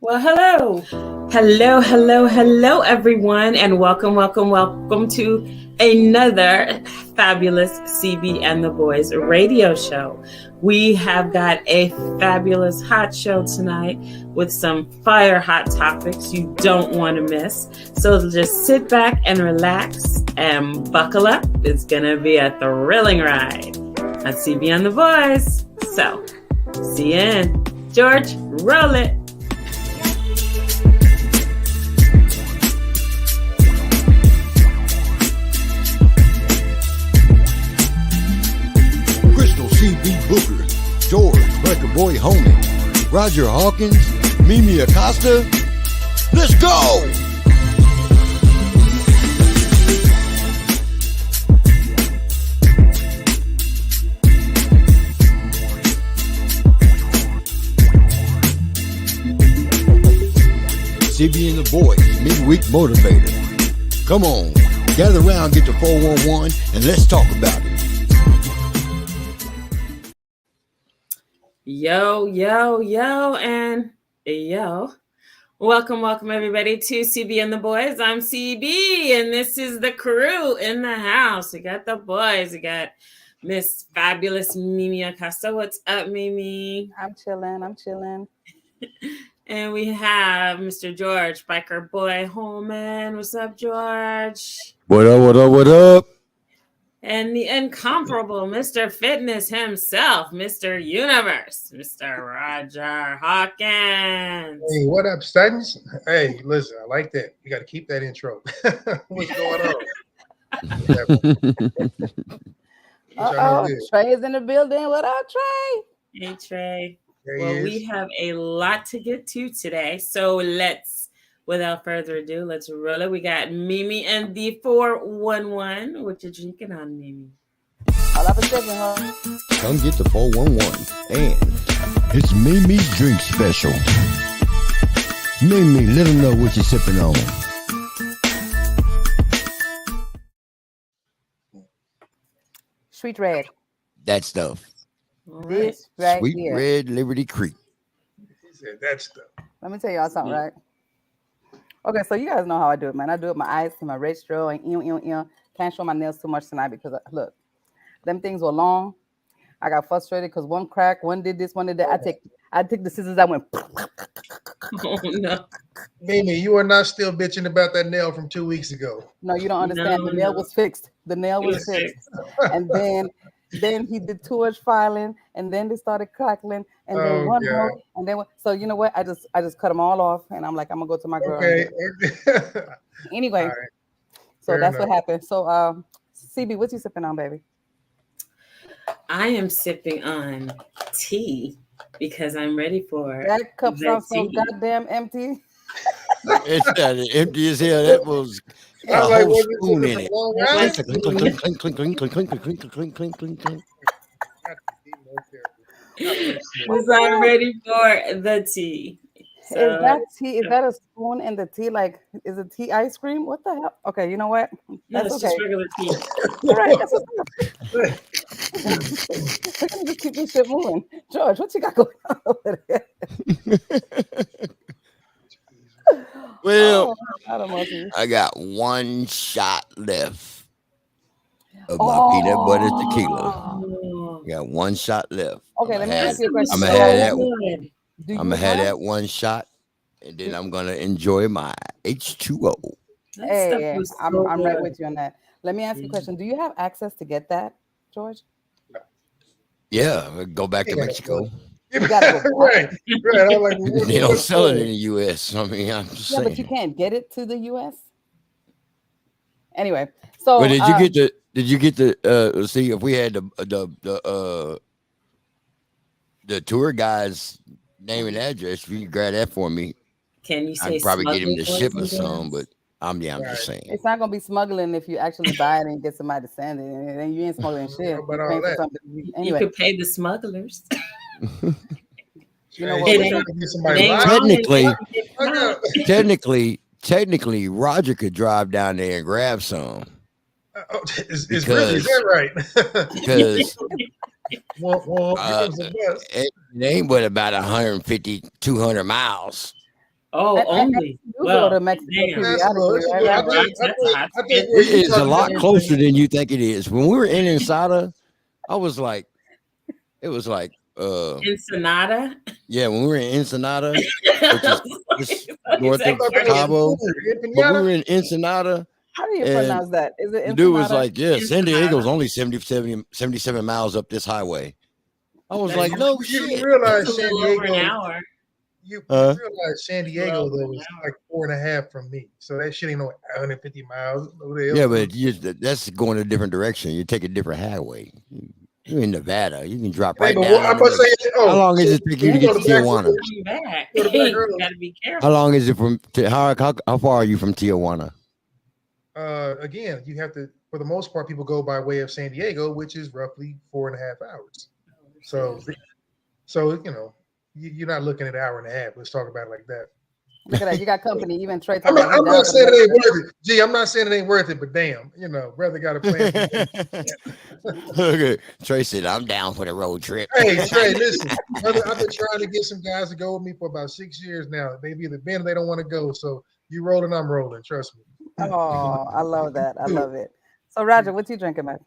Well, hello. Hello, everyone, and welcome to another fabulous CB and the Boys radio show. We have got a fabulous hot show tonight with some fire hot topics you don't want to miss. So just sit back and relax and buckle up. It's going to be a thrilling ride on CB and the Boys. So, see you in. George, roll it. CB Booker, George, Record Boy Homie, Roger Hawkins, Mimi Acosta. Let's go! CB and the Boys, Midweek Motivator. Come on, gather around, get the 411, and let's talk about it. Yo. Welcome everybody to CB and the Boys. I'm CB, and this is the crew in the house. We got the boys. We got Miss Fabulous Mimi Acosta. What's up, Mimi? I'm chilling. And we have Mr. George, Biker Boy Holman. What's up, George? What up? And the incomparable Mr. Fitness himself, Mr. Universe, Mr. Roger Hawkins. Hey, what up, Studs? Hey, listen, I like that. You got to keep that intro. What's going on? Trey is in the building. What up, Trey? Hey, Trey. Well, we have a lot to get to today, so without further ado, let's roll it. We got Mimi and the 411. What you drinking on, Mimi? Hold up a second, huh? Come get the 411. And it's Mimi's drink special. Mimi, let them know what you're sipping on. Sweet Red. That stuff. This right Sweet here. Red Liberty Creek. He said that stuff. Let me tell y'all something, right? Okay, so you guys know how I do it, man. I do it with my eyes and my red straw and can't show my nails too much tonight because look, them things were long. I got frustrated because one crack, one did this, one did that. I take the scissors, I went. Oh no. Mimi, you are not still bitching about that nail from 2 weeks ago. No, you don't understand. The nail was fixed. The nail was fixed. And then he did too much filing, and then they started crackling, and then one more, and then so you know what? I just cut them all off, and I'm like, I'm gonna go to my girl. Okay. Anyway, right. So Fair that's enough. what happened. So, CB, what you sipping on, baby? I am sipping on tea because I'm ready for That cup the sounds so tea. goddamn empty. It's not empty as hell. That was I was a like, whole was spoon it in it. long ride? Clink, clink, clink, clink, clink, clink, clink, clink, clink, clink, clink. Because I'm ready for the tea. So, Is that tea? Is that a spoon in the tea? Like, is it tea ice cream? What the hell? Okay, you know what? no, That's it's okay. just regular tea. All right, that's We're gonna just keep this shit moving. George, what you got going on over there? Well, I don't know. Tea. I got one shot left of my peanut butter tequila. Oh, I got one shot left. Okay, let me ask you a question. I'm gonna so have that. good. Do you I'm gonna have have- that one shot, and then I'm gonna enjoy my H2O. That Hey, stuff was I'm so right good. with you on that. Let me ask you a question. Do you have access to get that, George? Yeah, go back to Yeah. Mexico. gotta go right. I'm like, They don't sell it in the U.S. I mean, I'm just Yeah, saying. but you can't get it to the U.S. Anyway, so But did you get the see if we had the tour guy's name and address, if you could grab that for me, Can you say I'd probably get him to smuggling ship boys us and some, girls? but I'm just saying. it's not gonna be smuggling if you actually buy it and get somebody to send it, and then you ain't smuggling shit. How about You're all paying for that? something. You Anyway, could pay the smugglers. You know Hey, what? you It trying ain't- to get somebody They live? wrong if Technically- they get caught. Technically, Roger could drive down there and grab some It's really, is that right? because Well, here comes the bus. it ain't but about 150, 200 miles. Oh, only. You go to Well, Mexico damn. That's a little. periodically, That's a right, little. Roger? I think where It you is a talking lot about. closer than you think it is. When we were in Ensada, I was like, it was like, Ensenada. yeah, when we were in Ensenada, which is just He north said I of thought that was Cartagena. Cabo, food. but we Empanada. were in Ensenada, How do you and pronounce that? Is it the dude was Ensenada? like, yeah, San Diego's Ensenada. only 77 miles up this highway. I was That's like, only, no You shit. that's a realize San little over an Diego. hour. You Huh? realize San It's a little Diego over though an is hour. like 4.5 from me. So that shit ain't no 150 miles. Over there. Yeah, but that's going a different direction. You take a different highway. You're in Nevada. You can drop Hey, right but down I'm into about to Nevada. say, How oh, long so does it take you Yeah, to you get go to to he back wants to Tijuana? roads, come back. go to back You roads. got to be How careful. long is it from? How far are you from Tijuana? Again, you have to, for the most part, people go by way of San Diego, which is roughly 4.5 hours. So, so you're not looking at an hour and a half. Let's talk about it like that. Look at that. You got company. Even Trey I'm talking not, about he I'm down not for the saying road it ain't trip. worth it. Gee, I'm not saying it ain't worth it, but damn, brother got a plan for you. Okay, Trey said, "I'm down for the road trip." Hey, Trey, listen, brother, I've been trying to get some guys to go with me for about 6 years now. They've either been or they don't want to go. So you rolling, I'm rolling. Trust me. Oh, I love that. I Do love it. So, Roger, what you drinking, man?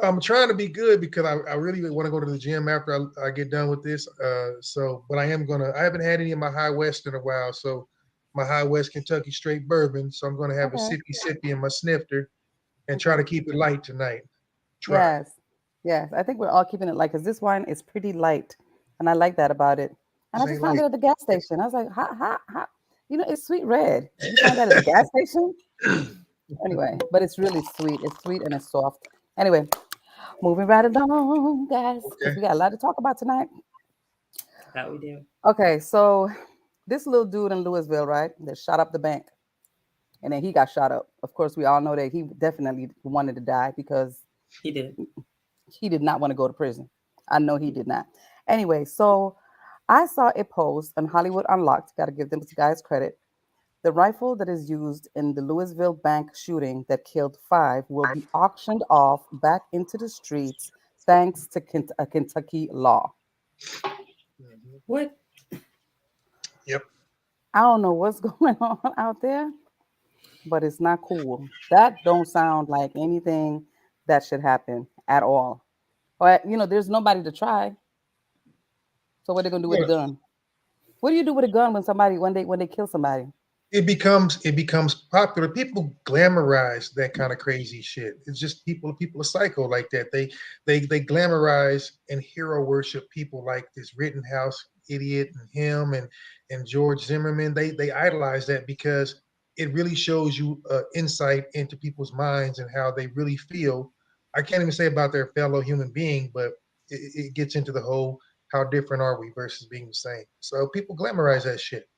I'm trying to be good because I really want to go to the gym after I get done with this. But I haven't had any of my High West in a while. So my High West Kentucky straight bourbon. So I'm going to have a Okay. sippy in my snifter and try to keep it light tonight. Try. Yes. Yes. I think we're all keeping it light because this wine is pretty light. And I like that about it. And I This just ain't found light. it at the gas station. I was like, ha. It's sweet red. You find that at the gas station? Anyway, but it's really sweet. It's sweet and it's soft. Anyway, moving right along, guys, because Okay. we got a lot to talk about tonight. That we do. Okay, so this little dude in Louisville, right, that shot up the bank, and then he got shot up. Of course, we all know that he definitely wanted to die because He did. he did not want to go to prison. I know he did not. Anyway, so I saw a post on Hollywood Unlocked. Got to give them guys credit. The rifle that is used in the Louisville bank shooting that killed 5 will be auctioned off back into the streets thanks to a Kentucky law. Mhm. What? Yep. I don't know what's going on out there, but it's not cool. That don't sound like anything that should happen at all. But there's nobody to try. So what are they gonna do with a Well, gun? What do you do with a gun when they kill somebody? it becomes popular. People glamorize that kind of crazy shit. It's just people are psycho like that. They glamorize and hero worship people like this Rittenhouse idiot and him and George Zimmerman. They idolize that because it really shows you insight into people's minds and how they really feel. I can't even say about their fellow human being, but it gets into the whole how different are we versus being the same. So people glamorize that shit.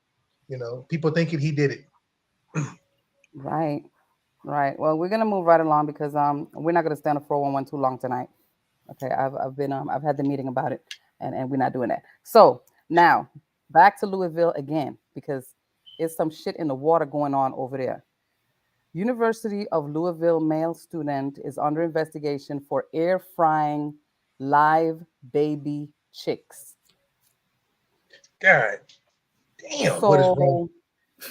People thinking he did it. Right, right. Well, we're gonna move right along because we're not gonna stand a 411 too long tonight. Okay, I've had the meeting about it, and we're not doing that. So now back to Louisville again because it's some shit in the water going on over there. University of Louisville male student is under investigation for air frying live baby chicks. God damn, what is wrong? So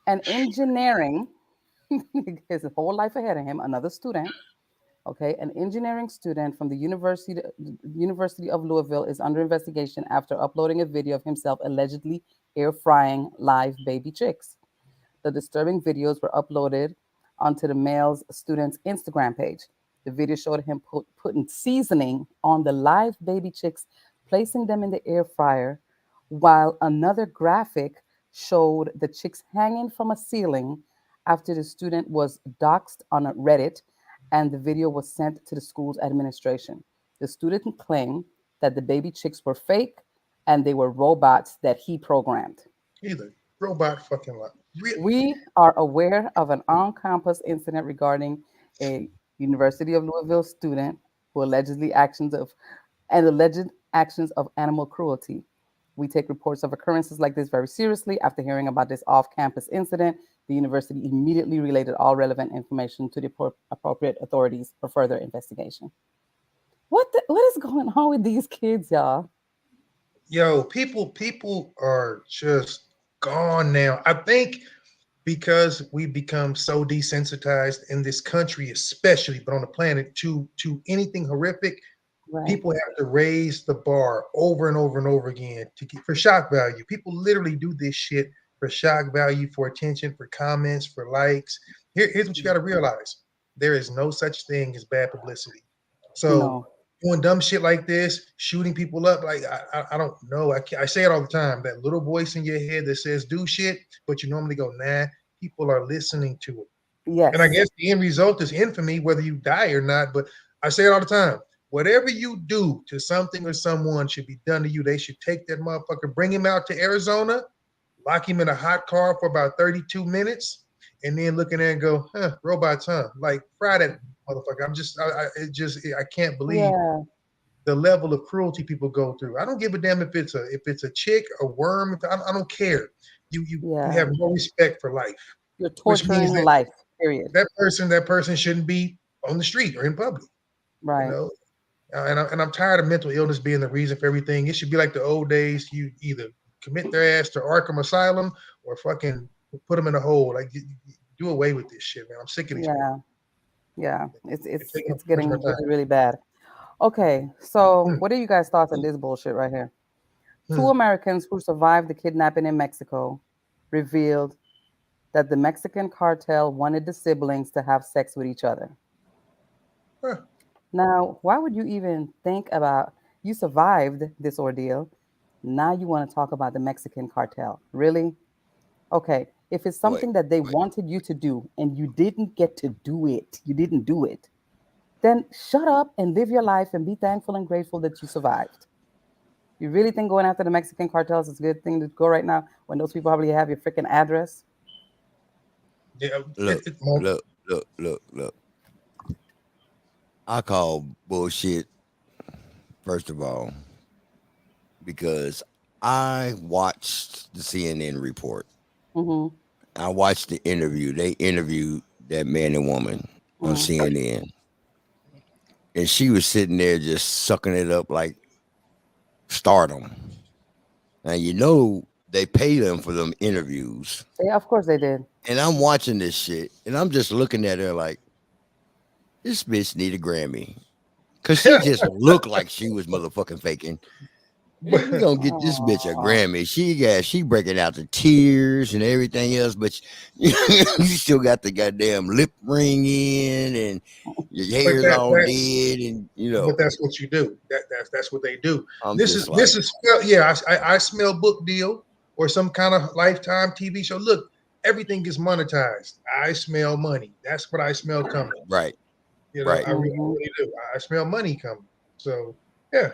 an engineering, his whole life ahead of him, another student. Okay, an engineering student from the University of Louisville is under investigation after uploading a video of himself allegedly air frying live baby chicks. The disturbing videos were uploaded onto the male's student's Instagram page. The video showed him putting seasoning on the live baby chicks, placing them in the air fryer, while another graphic showed the chicks hanging from a ceiling after the student was doxxed on Reddit and the video was sent to the school's administration. The student claimed that the baby chicks were fake and they were robots that he programmed. Either robot fucking lot. Really? We are aware of an on campus incident regarding a University of Louisville student who alleged actions of animal cruelty. We take reports of occurrences like this very seriously. After hearing about this off campus incident, the university immediately related all relevant information to the appropriate authorities for further investigation. What is going on with these kids, y'all? Yo, people are just gone now. I think because we become so desensitized in this country, especially, but on the planet, to anything horrific, Right. people have to raise the bar over and over and over again to get for shock value. People literally do this shit for shock value, for attention, for comments, for likes. Here's what you got to realize: there is no such thing as bad publicity. So No. doing dumb shit like this, shooting people up, like I don't know. I say it all the time. That little voice in your head that says do shit, but you normally go nah. People are listening to it. And I Yes. guess the end result is infamy, whether you die or not. But I say it all the time. Whatever you do to something or someone should be done to you. They should take that motherfucker, bring him out to Arizona, lock him in a hot car for about 32 minutes, and then look in there and go, robots, huh? Like, fry that motherfucker. I can't believe Yeah. the level of cruelty people go through. I don't give a damn if it's a chick, a worm. I don't care. You Yeah. have no respect for life, You're which means torturing life, period. that person shouldn't be on the street or in public. You Right. know, and I'm tired of mental illness being the reason for everything. It should be like the old days. You either commit their ass to Arkham Asylum or fucking put them in a hole. Like, do away with this shit, man. I'm sick of these people. Yeah. Yeah. It's It's it's taking up it's too much of getting my time. really, really bad. Okay. So Hmm, what are you guys' thoughts on this bullshit right here? Two hmm. Americans who survived the kidnapping in Mexico revealed that the Mexican cartel wanted the siblings to have sex with each other. Huh. Now, why would you even think about you survived this ordeal? Now you want to talk about the Mexican cartel. Really? Okay. If it's Wait, something that they wait. wanted you to do and you didn't get to do it, you didn't do it, then shut up and live your life and be thankful and grateful that you survived. You really think going after the Mexican cartels is a good thing to go right now when those people probably have your freaking address? Yeah, Look, it, look. I call bullshit, first of all, because I watched the CNN report. Mm-hmm. I watched the interview. They interviewed that man and woman on Mm. CNN. And she was sitting there just sucking it up like stardom. Now, they pay them for them interviews. Yeah, of course they did. And I'm watching this shit and I'm just looking at her like, this bitch need a Grammy. Cause she just looked like she was motherfucking faking. And we but gonna get this bitch a Oh, Grammy. She breaking out the tears and everything else, but you still got the goddamn lip ring in and your but hair's that all that dead and but that's what you do. That's what they do. I'm This just is like, yeah. I smell book deal or some kind of Lifetime TV show. Look, everything gets monetized. I smell money. That's what I smell coming. right, You know, right. I mm-hmm. really do. I smell money coming. So yeah, And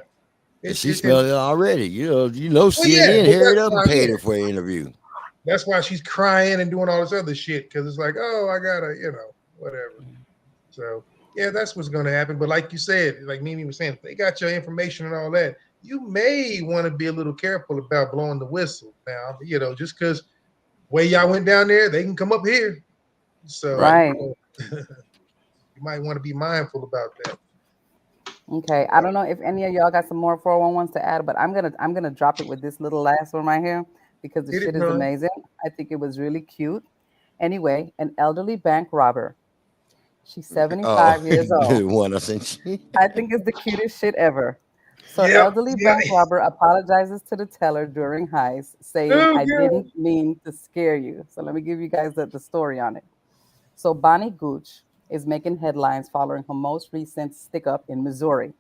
it's she it. And, smelled it already. well, yeah, CNN but hurried up and paid her for an interview. that's why she's crying and doing all this other shit because it's like, oh, I gotta, whatever. So yeah, that's what's gonna happen. But like you said, like Mimi was saying, if they got your information and all that, you may want to be a little careful about blowing the whistle. Now, just because way y'all went down there, they can come up here. So Right. Right. you might want to be mindful about that. Okay. I don't know if any of y'all got some more 411s to add, but I'm gonna drop it with this little last one right here because the Hit it, shit is huh? amazing. I think it was really cute. Anyway, an elderly bank robber. She's Oh, 75 years old. the one I sent you. I think it's the cutest shit ever. So, Yep. elderly Yeah. bank robber apologizes to the teller during heist, saying, Oh, I girl. didn't mean to scare you. So, let me give you guys the story on it. So, Bonnie Gooch is making headlines following her most recent stick up in Missouri.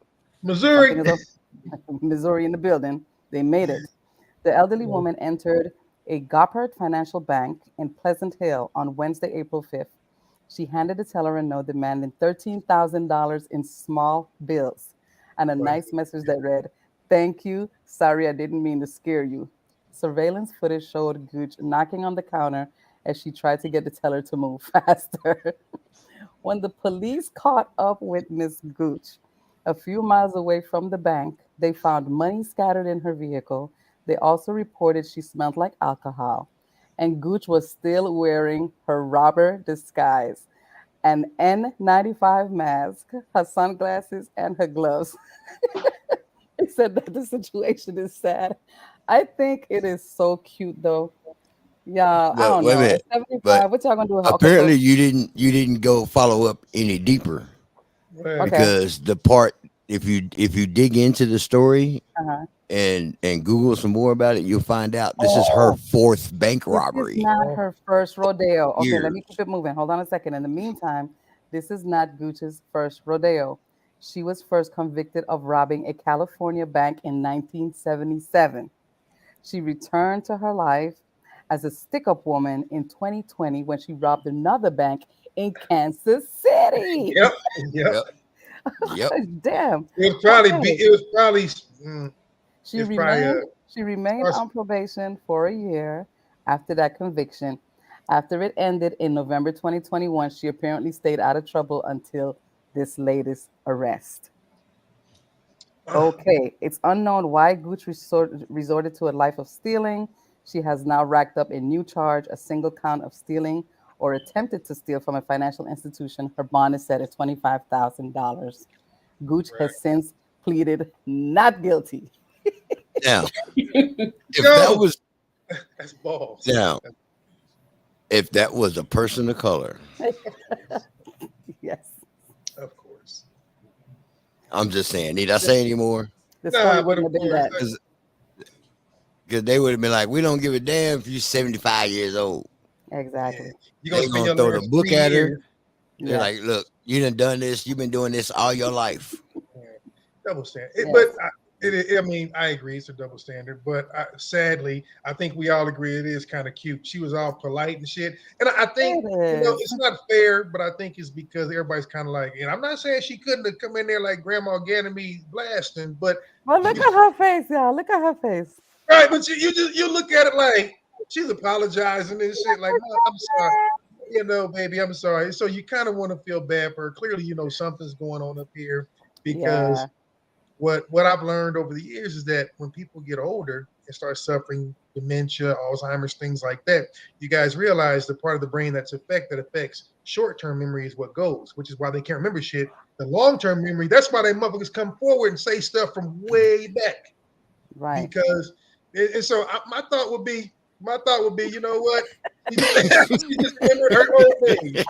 Missouri. Something is up, Missouri in the building. They made it. The elderly woman entered a Goppert Financial Bank in Pleasant Hill on Wednesday, April 5th. She handed the teller a note demanding $13,000 in small bills and a Right. nice message that read, Thank you. Sorry, I didn't mean to scare you. Surveillance footage showed Gooch knocking on the counter as she tried to get the teller to move faster. When the police caught up with Miss Gooch a few miles away from the bank, they found money scattered in her vehicle. They also reported she smelled like alcohol. And Gooch was still wearing her robber disguise, an N95 mask, her sunglasses, and her gloves. He said that the situation is sad. I think it is so cute, though. Yeah, I But don't wait a know. minute. At 75, But what y'all gonna do? Okay, apparently so you didn't go follow up any deeper Well, okay. because the part if you dig into the story Uh-huh. and Google some more about it, you'll find out this is her Oh, fourth bank this is robbery. not oh, her first rodeo. Okay, let Years. me keep it moving. Hold on a second. In the meantime, this is not Gooch's first rodeo. She was first convicted of robbing a California bank in 1977. She returned to her life as a stick up woman in 2020 when she robbed another bank in Kansas City. yep, yep. Yep. Yep. Damn. It was probably be. Okay. It was probably. She It's probably remained us- on probation for a year after that conviction. After it ended in November 2021, she apparently stayed out of trouble until this latest arrest. Okay, it's unknown why Gooch resorted to a life of stealing. She has now racked up a new charge, a single count of stealing or attempted to steal from a financial institution. Her bond is set at $25,000. Gooch right. has since pleaded not guilty. Now, if that Yo, was that's balls. now, if that was a person of color, Yes, Of course. I'm just saying, need I say anymore? the story Nah, but wouldn't of have been course, that. Because they would have been like, we don't give a damn if you're 75 years old. yeah, Exactly. you're gonna They spend gonna your throw the last book 3 at her. years. They're Yes. like, look, you done this. You've been doing this all your life. Yeah, double standard. Yes. But I mean, I agree it's a double standard. But sadly, I think we all agree it is kind of cute. She was all polite and shit. And I think, It is. it's not fair, but I think it's because everybody's kind of like, and I'm not saying she couldn't have come in there like Grandma Ganymede blasting, but Well, look at her face, y'all. Look at her face. right, but you look at it like she's apologizing and shit. Like, "No, I'm sorry, baby, I'm sorry." So you kind of want to feel bad for her. Clearly, something's going on up here because Yeah. what I've learned over the years is that when people get older and start suffering dementia, Alzheimer's, things like that, you guys realize the part of the brain that affects short-term memory is what goes, which is why they can't remember shit. The long-term memory, that's why they motherfuckers come forward and say stuff from way back Right. because and so my thought would be, you know what? She just remembered her old days.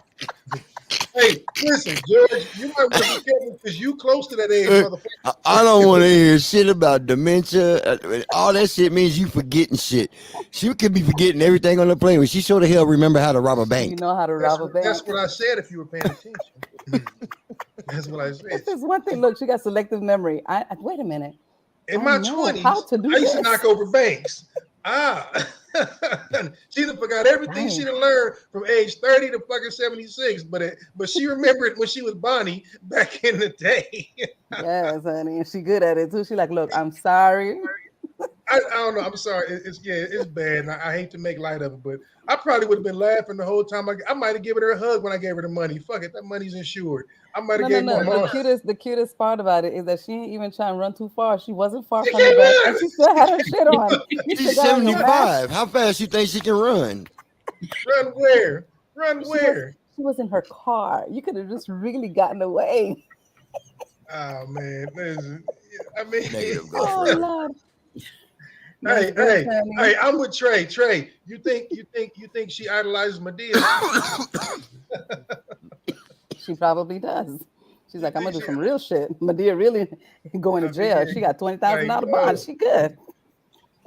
Hey, listen, George, you might want to be careful because you close to that age, motherfucker. I don't want to hear shit about dementia. All that shit means you forgetting shit. She could be forgetting everything on the plane, but she sure the hell remember how to rob a You bank. know how to rob a bank. That's what I said if you were paying attention. That's what I said. This is one thing. Look, she got selective memory. Wait a minute. In I my know 20s, how to do I used to this. knock over banks. She done forgot everything Right. she done learned from age 30 to fucking 76, but she remembered when she was Bonnie back in the day. Yes, honey. And she good at it too. She like, look, I'm sorry. I don't know. I'm sorry. It's bad. And I hate to make light of it, but I probably would have been laughing the whole time. I might have given her a hug when I gave her the money. Fuck it, that money's insured. I might have No. gave my mom. The cutest part about it is that she ain't even trying to run too far. She wasn't far from the back, and she still had her shit on. You She's still got on your mask. 75. How fast you think she can run? Run where? Run where? She was in her car. You could have just really gotten away. Oh man, listen. I mean, Negative Oh girlfriend. Lord. hey, I'm with Trey. Trey, you think she idolizes Medea? She probably does. She's like, I'm gonna do some real shit. Medea really going to jail. She got $20,000 bond. She good.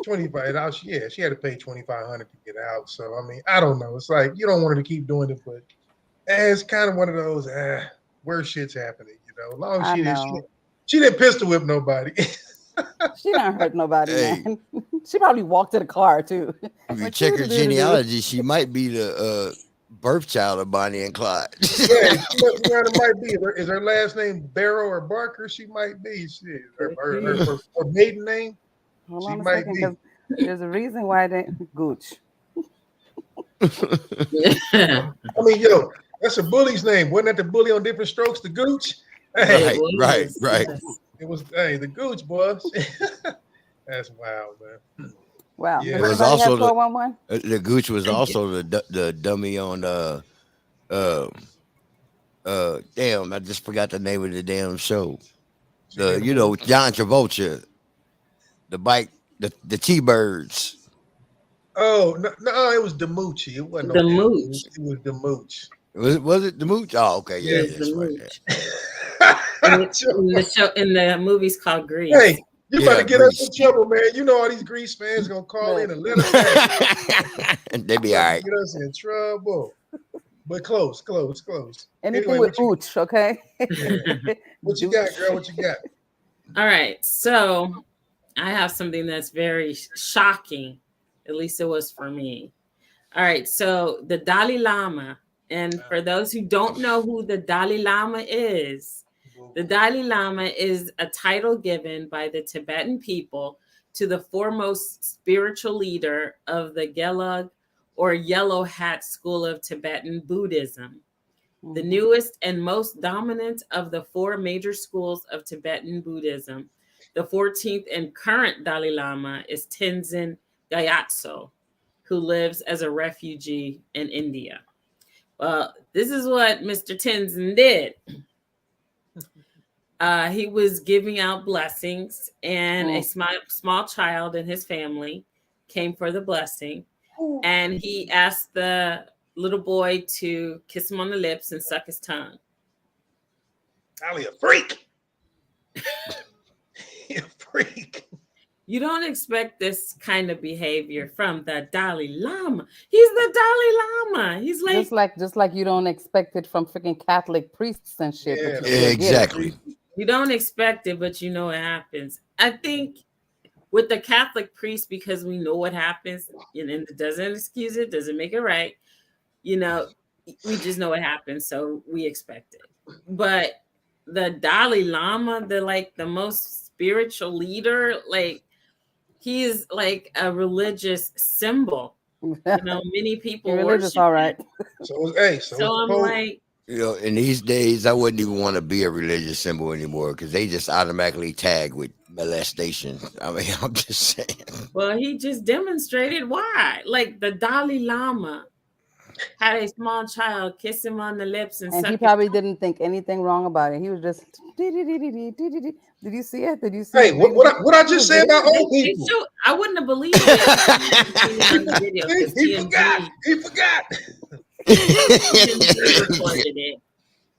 25. Yeah, she had to pay 2,500 to get out. So I mean, I don't know. It's like you don't want her to keep doing it, but it's kind of one of those where shit's happening. As long as I know. she didn't pistol whip nobody. She didn't hurt nobody, Hey. man. She probably walked to the car too. If you Like, check her doo-doo-doo-doo-doo. genealogy, she might be the birth child of Bonnie and Clyde. Yeah, it might be. Is her last name Barrow or Barker? She might be. Shit. Her maiden name. Hold She on a might second, be. because there's a reason why they Gooch. Yeah. I mean, that's a bully's name. Wasn't that the bully on Different Strokes? The Gooch. Hey, Right. Yes. it was. Hey, the Gooch boys. That's wild, man. Wow. Yeah. Does It was anybody have also 411? the Gooch was also the dummy on damn, I just forgot the name of the damn show. John Travolta, the bike, the T-Birds. Oh no, it was Demucci. It wasn't no The damn Mooch. Mooch. It was Demooch. Was it the mooch? Oh, okay, It yeah, was the that's right. Mooch. In the show, in the movie's called Grease. Hey, you about Yeah, to get us Grease. in trouble, man. You know all these Grease fans gonna call in and let us know. They be You all about to right. get us in trouble. But close. Anything Anyway, with ooch, okay? what you got, girl? What you got? All right, so I have something that's very shocking. At least it was for me. All right, so the Dalai Lama, and for those who don't know who the Dalai Lama is, the Dalai Lama is a title given by the Tibetan people to the foremost spiritual leader of the Gelug or Yellow Hat school of Tibetan Buddhism. The newest and most dominant of the four major schools of Tibetan Buddhism, the 14th and current Dalai Lama is Tenzin Gyatso, who lives as a refugee in India. Well, this is what Mr. Tenzin did. He was giving out blessings, and a small child and his family came for the blessing. And he asked the little boy to kiss him on the lips and suck his tongue. Ali, a freak. A freak. You don't expect this kind of behavior from the Dalai Lama. He's the Dalai Lama. He's like just like you don't expect it from freaking Catholic priests and shit. Yeah, but you still get it. Exactly. you don't expect it, but you know it happens. I think with the Catholic priest, because we know what happens, and it doesn't excuse it, doesn't make it right. You know, we just know what happens, so we expect it. But the Dalai Lama, the most spiritual leader, like he is like a religious symbol. You know, many people You're religious, worship all right. him. So I'm like, You know, in these days, I wouldn't even want to be a religious symbol anymore because they just automatically tag with molestation. I mean, I'm just saying. well, he just demonstrated why. Like the Dalai Lama had a small child kiss him on the lips and And suck he his probably didn't think anything wrong about it. He was just did you see it? Did you see Hey, it? what I just say about old They people? show, I wouldn't have believed it on the video because He forgot. He forgot. TMZ reported it.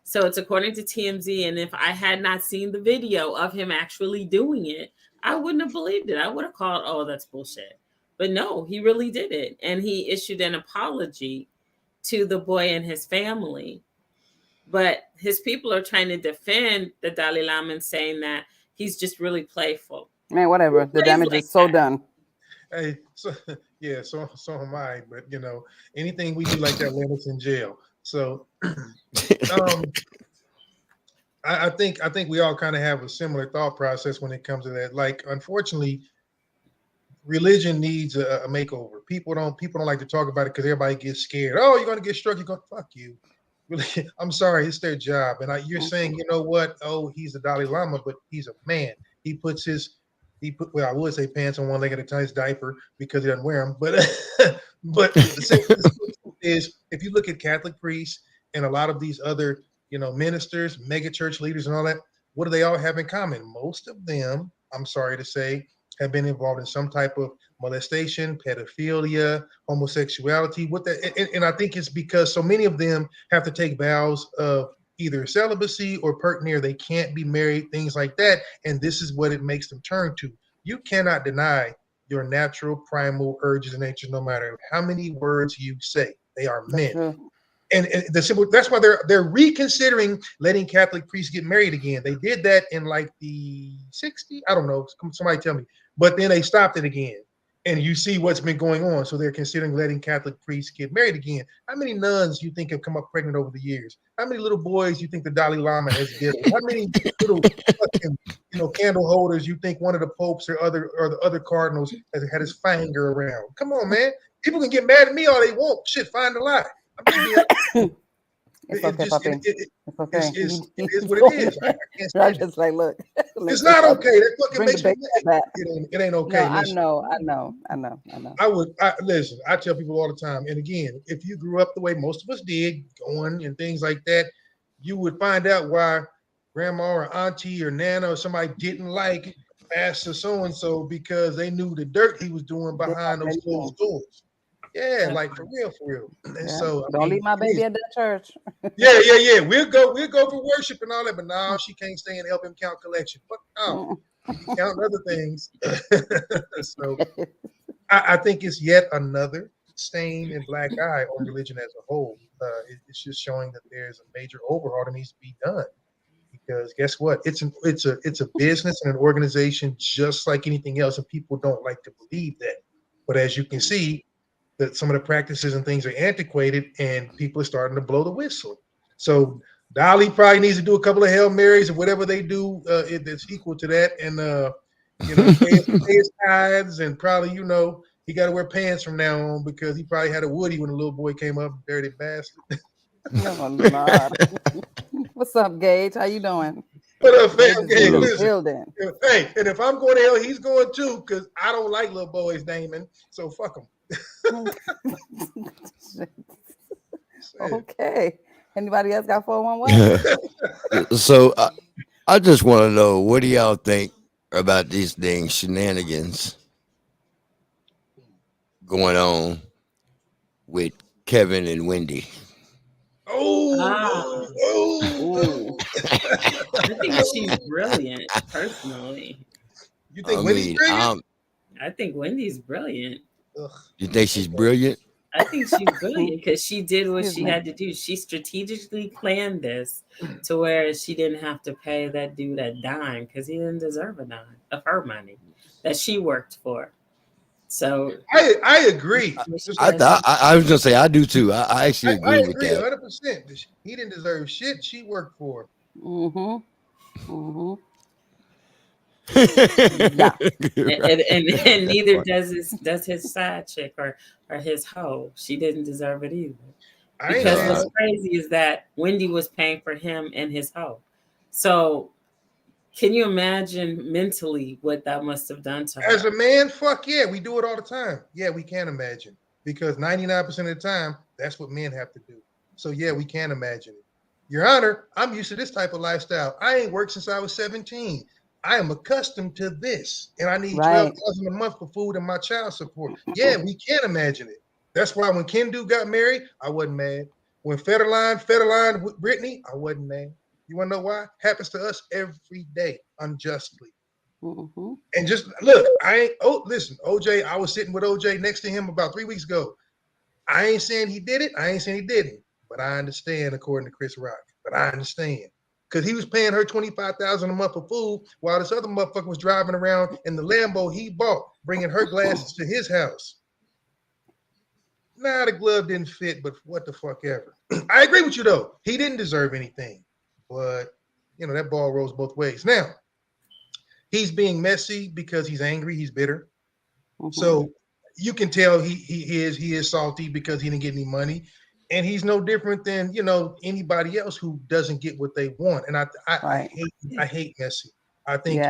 So it's according to TMZ. And if I had not seen the video of him actually doing it, I wouldn't have believed it. I would have called, oh, that's bullshit. But no, he really did it. And he issued an apology to the boy and his family. But his people are trying to defend the Dalai Lama and saying that he's just really playful. Man, whatever. The damage is so done. Hey, so yeah, so am I. But you know, anything we do like that land us in jail. So I think we all kind of have a similar thought process when it comes to that. Like, unfortunately, religion needs a makeover. People don't like to talk about it because everybody gets scared. Oh, you're gonna get struck. You're gonna fuck you. Really, I'm sorry, it's their job. And you're saying, you know what? Oh, he's the Dalai Lama, but he's a man. He put well, I would say pants on one leg at a time, his diaper because he doesn't wear them. But but the is if you look at Catholic priests and a lot of these other, you know, ministers, mega church leaders and all that, what do they all have in common? Most of them, I'm sorry to say, have been involved in some type of molestation, pedophilia, homosexuality. And I think it's because so many of them have to take vows of either celibacy or pertnere. They can't be married, things like that. And this is what it makes them turn to. You cannot deny your natural primal urges and nature, no matter how many words you say. They are men. And the simple that's why they're reconsidering letting Catholic priests get married again. They did that in like the 60s. I don't know. Somebody tell me. But then they stopped it again. And you see what's been going on. So they're considering letting Catholic priests get married again. How many nuns you think have come up pregnant over the years? How many little boys you think the Dalai Lama has given? How many little fucking, candle holders you think one of the popes or the other cardinals has had his finger around? Come on, man. People can get mad at me all they want. Shit, find a lie. It's okay, puppy. It's okay. It is what it is. I can't I'm just like, look. It's not okay. That fucking makes me mad. It ain't okay. No, I know. Listen, I tell people all the time, and again, if you grew up the way most of us did, going and things like that, you would find out why grandma or auntie or nana or somebody didn't like Pastor so-and-so because they knew the dirt he was doing behind those closed doors. Yeah, like for real. And so I Don't mean, leave my baby at that church. yeah. We'll go for worship and all that, but now she can't stay and help him count collection. But no, he be counting other things. So I think it's yet another stain and black eye on religion as a whole. It's just showing that there's a major overhaul that needs to be done. Because guess what? It's a business and an organization just like anything else, and people don't like to believe that. But as you can see, that some of the practices and things are antiquated, and people are starting to blow the whistle. So Dolly probably needs to do a couple of Hail Marys or whatever they do that's equal to that, and pay his tithes, and probably he got to wear pants from now on because he probably had a Woody when the little boy came up, dirty bastard. Oh Lord. What's up, Gage? How you doing? What up, fam? Gage is Hey, in the listen. building. Hey, and if I'm going to hell, he's going too, because I don't like little boys naming. So fuck him. Okay. Anybody else got 411? So I just want to know, what do y'all think about these dang shenanigans going on with Kevin and Wendy? Oh. I think she's brilliant, personally. You think Wendy's brilliant? I think Wendy's brilliant. Ugh. You think she's brilliant? I think she's brilliant because she did what she had to do. She strategically planned this to where she didn't have to pay that dude a dime because he didn't deserve a dime of her money that she worked for. So I agree. I was gonna say I do too. I actually agree with that. 100%. He didn't deserve shit. She worked for him. Yeah. And neither does his side chick or his hoe. She didn't deserve it either. Because what's crazy is that Wendy was paying for him and his hoe. So can you imagine mentally what that must have done to her? As a man, fuck yeah, we do it all the time. Yeah, we can imagine. Because 99% of the time, that's what men have to do. So yeah, we can imagine it. Your Honor, I'm used to this type of lifestyle. I ain't worked since I was 17. I am accustomed to this, and I need $12,000 a month for food and my child support. Yeah, we can imagine it. That's why when Kendu got married, I wasn't mad. When Federline with Brittany, I wasn't mad. You want to know why? Happens to us every day, unjustly. And just look, listen, OJ, I was sitting with OJ next to him about 3 weeks ago. I ain't saying he did it. I ain't saying he didn't. But I understand, according to Chris Rock. But I understand. Because he was paying her $25,000 a month for food while this other motherfucker was driving around in the Lambo he bought, bringing her glasses to his house. Nah, the glove didn't fit, but what the fuck ever. I agree with you, though. He didn't deserve anything. But, that ball rolls both ways. Now, he's being messy because he's angry. He's bitter. So you can tell he is salty because he didn't get any money. And he's no different than, anybody else who doesn't get what they want. And I hate messy. I think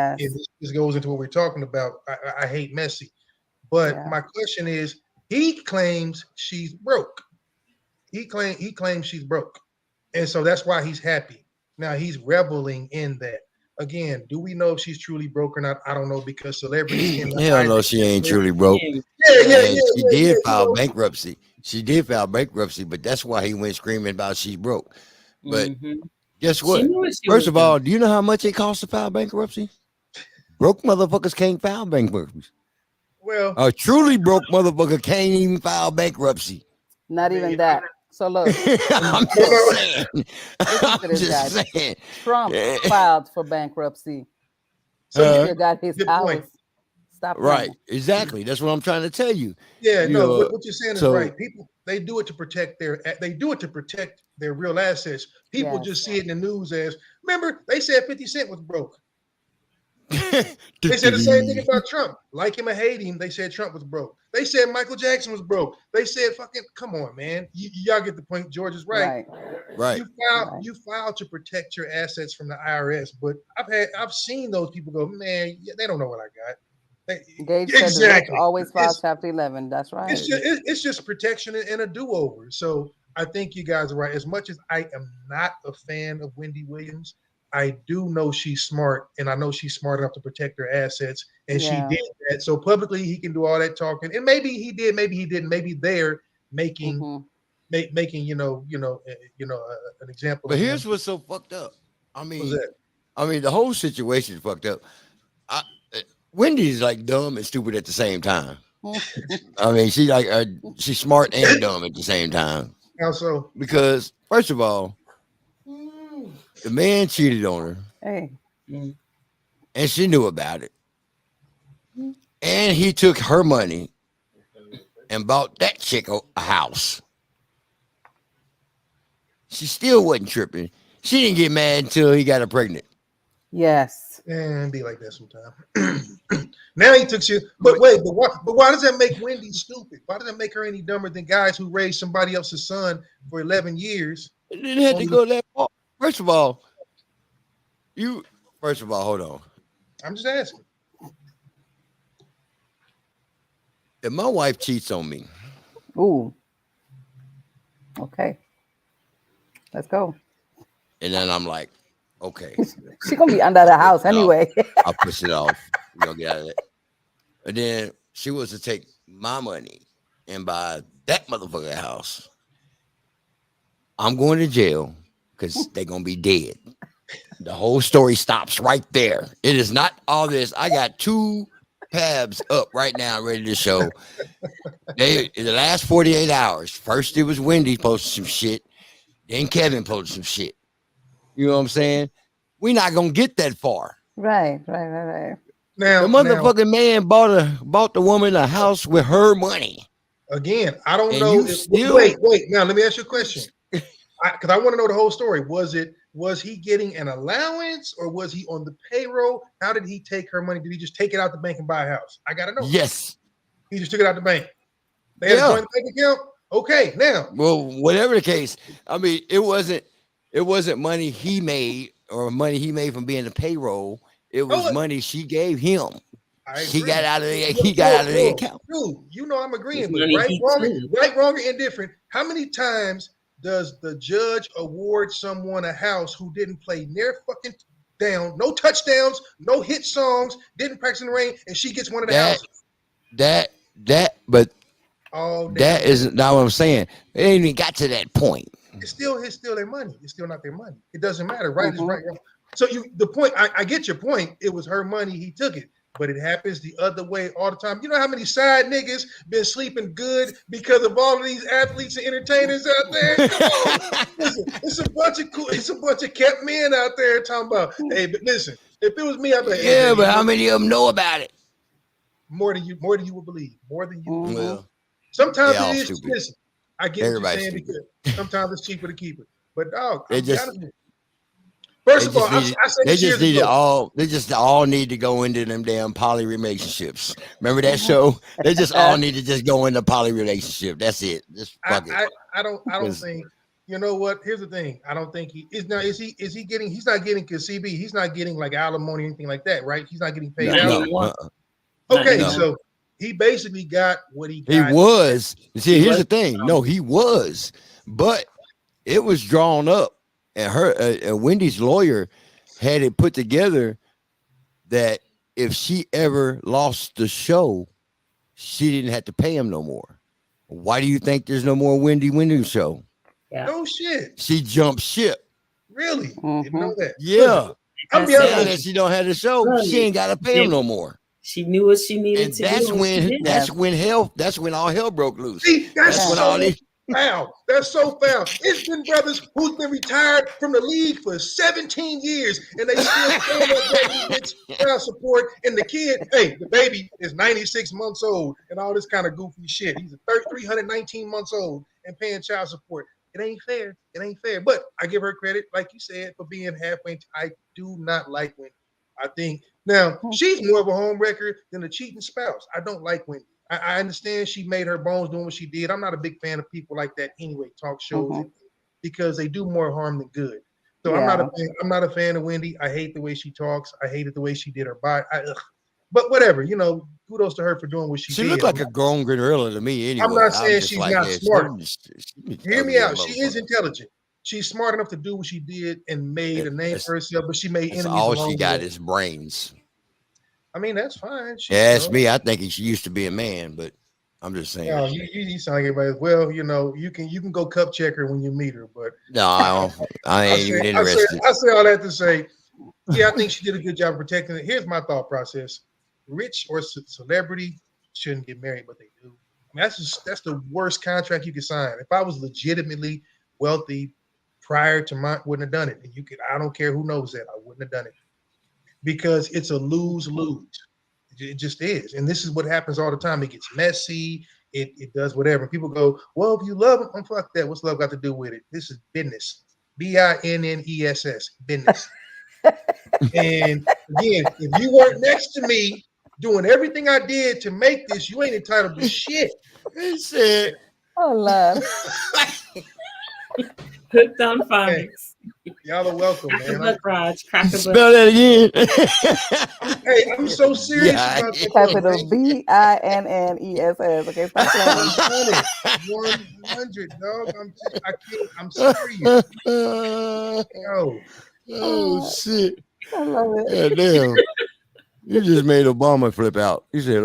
this goes into what we're talking about. I hate messy. But my question is, he claims she's broke. He claims she's broke. And so that's why he's happy. Now he's reveling in that. Again, do we know if she's truly broke or not? I don't know, because celebrities hell no, she ain't truly broke. She did file bankruptcy. She did file bankruptcy, but that's why he went screaming about she's broke. But guess what? First of all, do you know how much it costs to file bankruptcy? Broke motherfuckers can't file bankruptcy. Well, a truly broke motherfucker can't even file bankruptcy. Not even that. So look, I'm just saying. I'm just saying. Trump filed for bankruptcy. So he still got his house. Stop. Right. Exactly. That's what I'm trying to tell you. Yeah. What you're saying is right. People, they do it to protect their real assets. People just see it in the news as, remember, they said 50 Cent was broke. They said the same thing about Trump. Like him or hate him, they said Trump was broke. They said Michael Jackson was broke. They said, fucking, come on, man. Y'all get the point. George is right. Right. You filed to protect your assets from the IRS, but I've seen those people go, man, they don't know what I got. Gage said always file Chapter 11. That's right. It's just protection and a do-over. So I think you guys are right. As much as I am not a fan of Wendy Williams, I do know she's smart, and I know she's smart enough to protect her assets, and she did that. So publicly, he can do all that talking, and maybe he did, maybe he didn't, maybe they're making making an example. But of here's him. what's so fucked up. What's that? I mean, the whole situation is fucked up. Wendy's like dumb and stupid at the same time. I mean, she's smart and dumb at the same time. How so? Because first of all, the man cheated on her. Hey. And she knew about it. And he took her money and bought that chick a house. She still wasn't tripping. She didn't get mad until he got her pregnant. Yes. And be like that sometimes. Now he took shit. But wait, but why does that make Wendy stupid? Why does that make her any dumber than guys who raised somebody else's son for 11 years? It didn't have to go that far. First of all, hold on. I'm just asking. If my wife cheats on me. Ooh. Okay. Let's go. And then I'm like, okay. She's going to be under the house anyway. I'll push it off. We're going to get out of it. And then she was to take my money and buy that motherfucker house. I'm going to jail because they're going to be dead. The whole story stops right there. It is not all this. I got 2 tabs up right now ready to show. In the last 48 hours, first it was Wendy posted some shit. Then Kevin posted some shit. You know what I'm saying? We're not going to get that far. Right. Now, the motherfucking man bought the woman a house with her money. Again, I don't know. Wait. Now, let me ask you a question. Because I want to know the whole story. Was he getting an allowance or was he on the payroll? How did he take her money? Did he just take it out the bank and buy a house? I got to know. Yes. He just took it out the bank. They had a joint bank account? Okay, now. Well, whatever the case, I mean, it wasn't money he made or money he made from being the payroll. It was money she gave him. He got out of the account. Dude, you know I'm agreeing, but right, wrong, or indifferent. How many times does the judge award someone a house who didn't play near fucking down, no touchdowns, no hit songs, didn't practice in the rain, and she gets one of the houses? But that isn't not what I'm saying. It ain't even got to that point. It's still their money. It's still not their money. It doesn't matter. Right is right. So the point, I get your point. It was her money. He took it. But it happens the other way all the time. You know how many side niggas been sleeping good because of all of these athletes and entertainers out there? Listen, it's a bunch of kept men out there talking about, hey, but listen, if it was me, I'd be like, hey, but how many of them know about it? More than you would believe. More than you would believe. Well, sometimes it is. Stupid. Listen, I get what you're saying because sometimes it's cheaper to keep it. But dog, first of all, they just all need to go into them damn poly relationships. Remember that show? They just all need to just go into poly relationship. That's it. Just fuck it. I don't think. You know what? Here's the thing. I don't think he is now. Is he getting? He's not getting because CB. He's not getting like alimony or anything like that, right? He's not getting paid. Okay, so he basically got what he got. He was. See, here's the thing. No, he was, but it was drawn up. And Wendy's lawyer had it put together that if she ever lost the show, she didn't have to pay him no more. Why do you think there's no more Wendy show? Yeah. No shit. She jumped ship. Really? Didn't know that. Yeah. I'm be honest that she don't have the show. She ain't got to pay him no more. She knew what she needed and to that's do. That's when all hell broke loose. See, that's when all these. Foul. That's so foul. It's been brothers who's been retired from the league for 17 years, and they still paying that child support. And the kid, hey, the baby is 96 months old, and all this kind of goofy shit. He's 319 months old and paying child support. It ain't fair. It ain't fair. But I give her credit, like you said, for being halfway. I do not like Wendy. I think now she's more of a home wrecker than a cheating spouse. I don't like Wendy. I understand she made her bones doing what she did. I'm not a big fan of people like that anyway, talk shows, because they do more harm than good. So I'm not a fan of Wendy. I hate the way she talks. I hated the way she did her body. But whatever, kudos to her for doing what she did. She looked like a grown gorilla to me anyway. I'm not saying she's not smart. Hear me out. She is intelligent. she's smart enough to do what she did and made a name for herself, but she made enemies. All she got is brains. I mean, that's fine. That's me. I think she used to be a man, but I'm just saying. No, you sound like everybody. Well, you can go cup check her when you meet her, but no, I ain't even interested. I say all that to say, yeah, I think she did a good job of protecting it. Here's my thought process: rich or celebrity shouldn't get married, but they do. I mean, that's the worst contract you could sign. If I was legitimately wealthy prior to mine, wouldn't have done it. And I don't care who knows that, I wouldn't have done it because it's a lose-lose. It just is. And this is what happens all the time. It gets messy. It does whatever. People go, well, if you love them, fuck that. What's love got to do with it? This is business. BINNESS, business. And again, if you weren't next to me doing everything I did to make this, you ain't entitled to shit. He said, oh, Lord. Hooked on phonics. Y'all are welcome, man. Spell that again. Hey, I'm so serious about this. Capital BINNESS. Okay, stop playing. 100, dog. I'm serious. Yo. Oh shit. I love it. Yeah, damn. You just made Obama flip out. He said,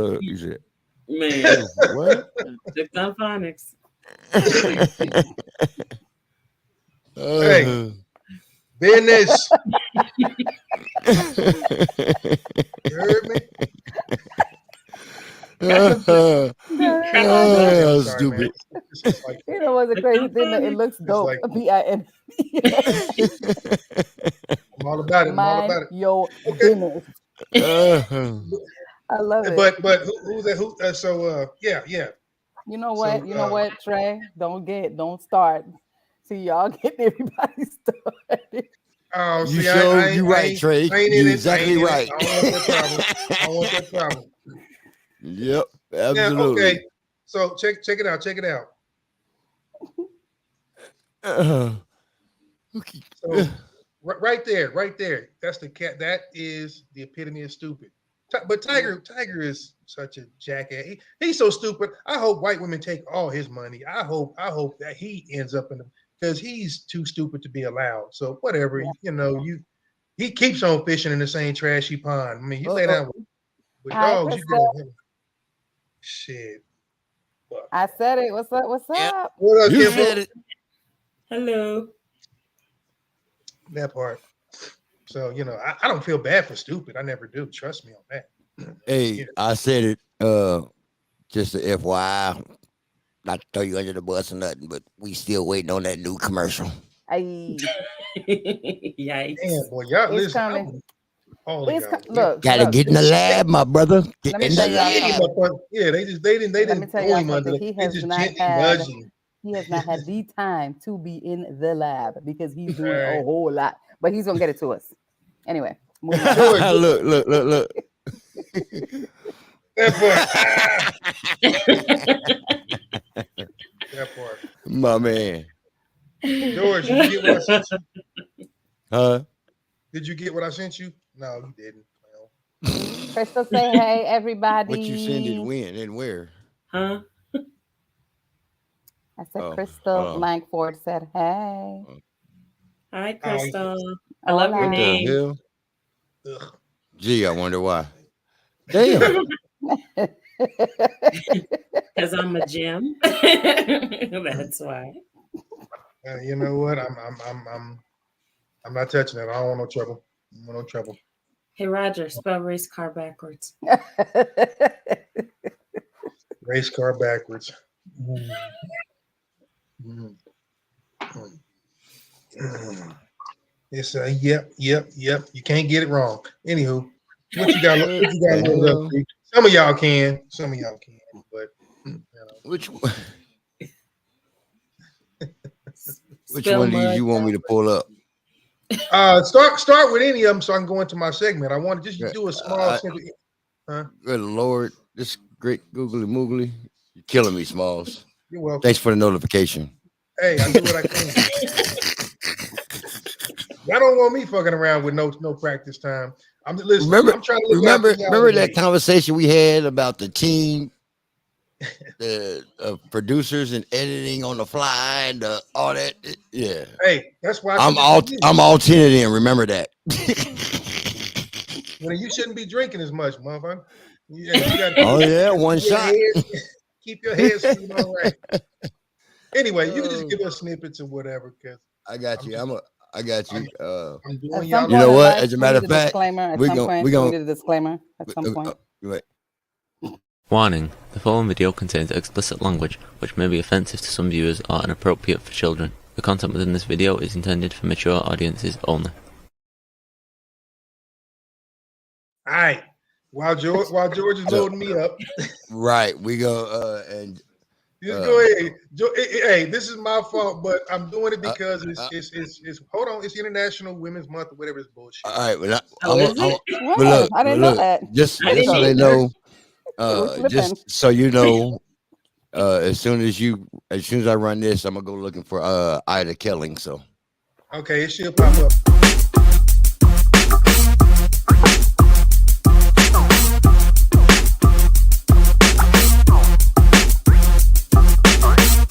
man, what? Hooked on phonics. Hey, business. You heard me? Stupid. You know what's a crazy thing? That it looks dope. Like, BIN. I'm all about it. Mind your business. I love it. But who's that? Yeah. You know what? You know what, Trey? Don't start. See, y'all getting everybody started. You right, Trey. You're exactly right. I don't want that problem. Yep, absolutely. Yeah, okay. So check it out. Okay. So right there. That's the cat. That is the epitome of stupid. But Tiger is such a jackass. He's so stupid. I hope white women take all his money. I hope that he ends up in them because he's too stupid to be allowed. So whatever, he keeps on fishing in the same trashy pond. I mean, you lay down with dogs, you go. Shit. Fuck. I said it. What's up? What up, you said it. Hello. That part. So, I don't feel bad for stupid. I never do. Trust me on that. Hey, I said it just a FYI. Not to throw you under the bus or nothing, but we still waiting on that new commercial. Yikes. Damn, boy, y'all it's listen. Coming. Look, gotta get in the lab, my brother. Get in the lab. Yeah, they didn't pull him under. He has not had the time to be in the lab because he's doing a whole lot. But he's gonna get it to us. Anyway, moving on. Look. That part. My man. George, did you get what I sent you? Huh? Did you get what I sent you? No, you didn't. Well. Crystal, say hey, everybody. What you send it when and where? Huh? I said Crystal Langford said hey. Hi, Crystal. I love your name. What the hell? Gee, I wonder why. Damn. Because I'm a gem. That's why. You know what? I'm not touching it. I don't want no trouble. Hey, Roger, spell race car backwards. Race car backwards. It's yep. You can't get it wrong. Anywho, what you got? Some of y'all can, but which one? Which one of these you want me to pull up? Start with any of them so I can go into my segment. I want to just do a small. Good Lord, this great googly moogly. You're killing me, Smalls. You're welcome. Thanks for the notification. Hey, I do what I can. Y'all don't want me fucking around with no practice time. I'm trying to remember that conversation we had about the team the producers and editing on the fly and all that. Yeah. Hey, that's why I'm all tinted in. Remember that. Well, you shouldn't be drinking as much, motherfucker. You got oh yeah, one shot. Keep your head screwed on right. Anyway, you can just give us snippets or whatever. Cause I got you. I got you. I'm doing you know what? As a matter of fact, we're gonna need a disclaimer at some point. Right. Warning: the following video contains explicit language which may be offensive to some viewers or inappropriate for children. The content within this video is intended for mature audiences only. Alright. While George is loading me up. Right. We go and just go ahead. Hey, this is my fault, but I'm doing it because it's hold on, it's International Women's Month or whatever it's bullshit. All right, well, but look, I didn't know that. Just so they know, just so you know, as soon as I run this, I'm gonna go looking for Ida Killing. So okay, it should pop up.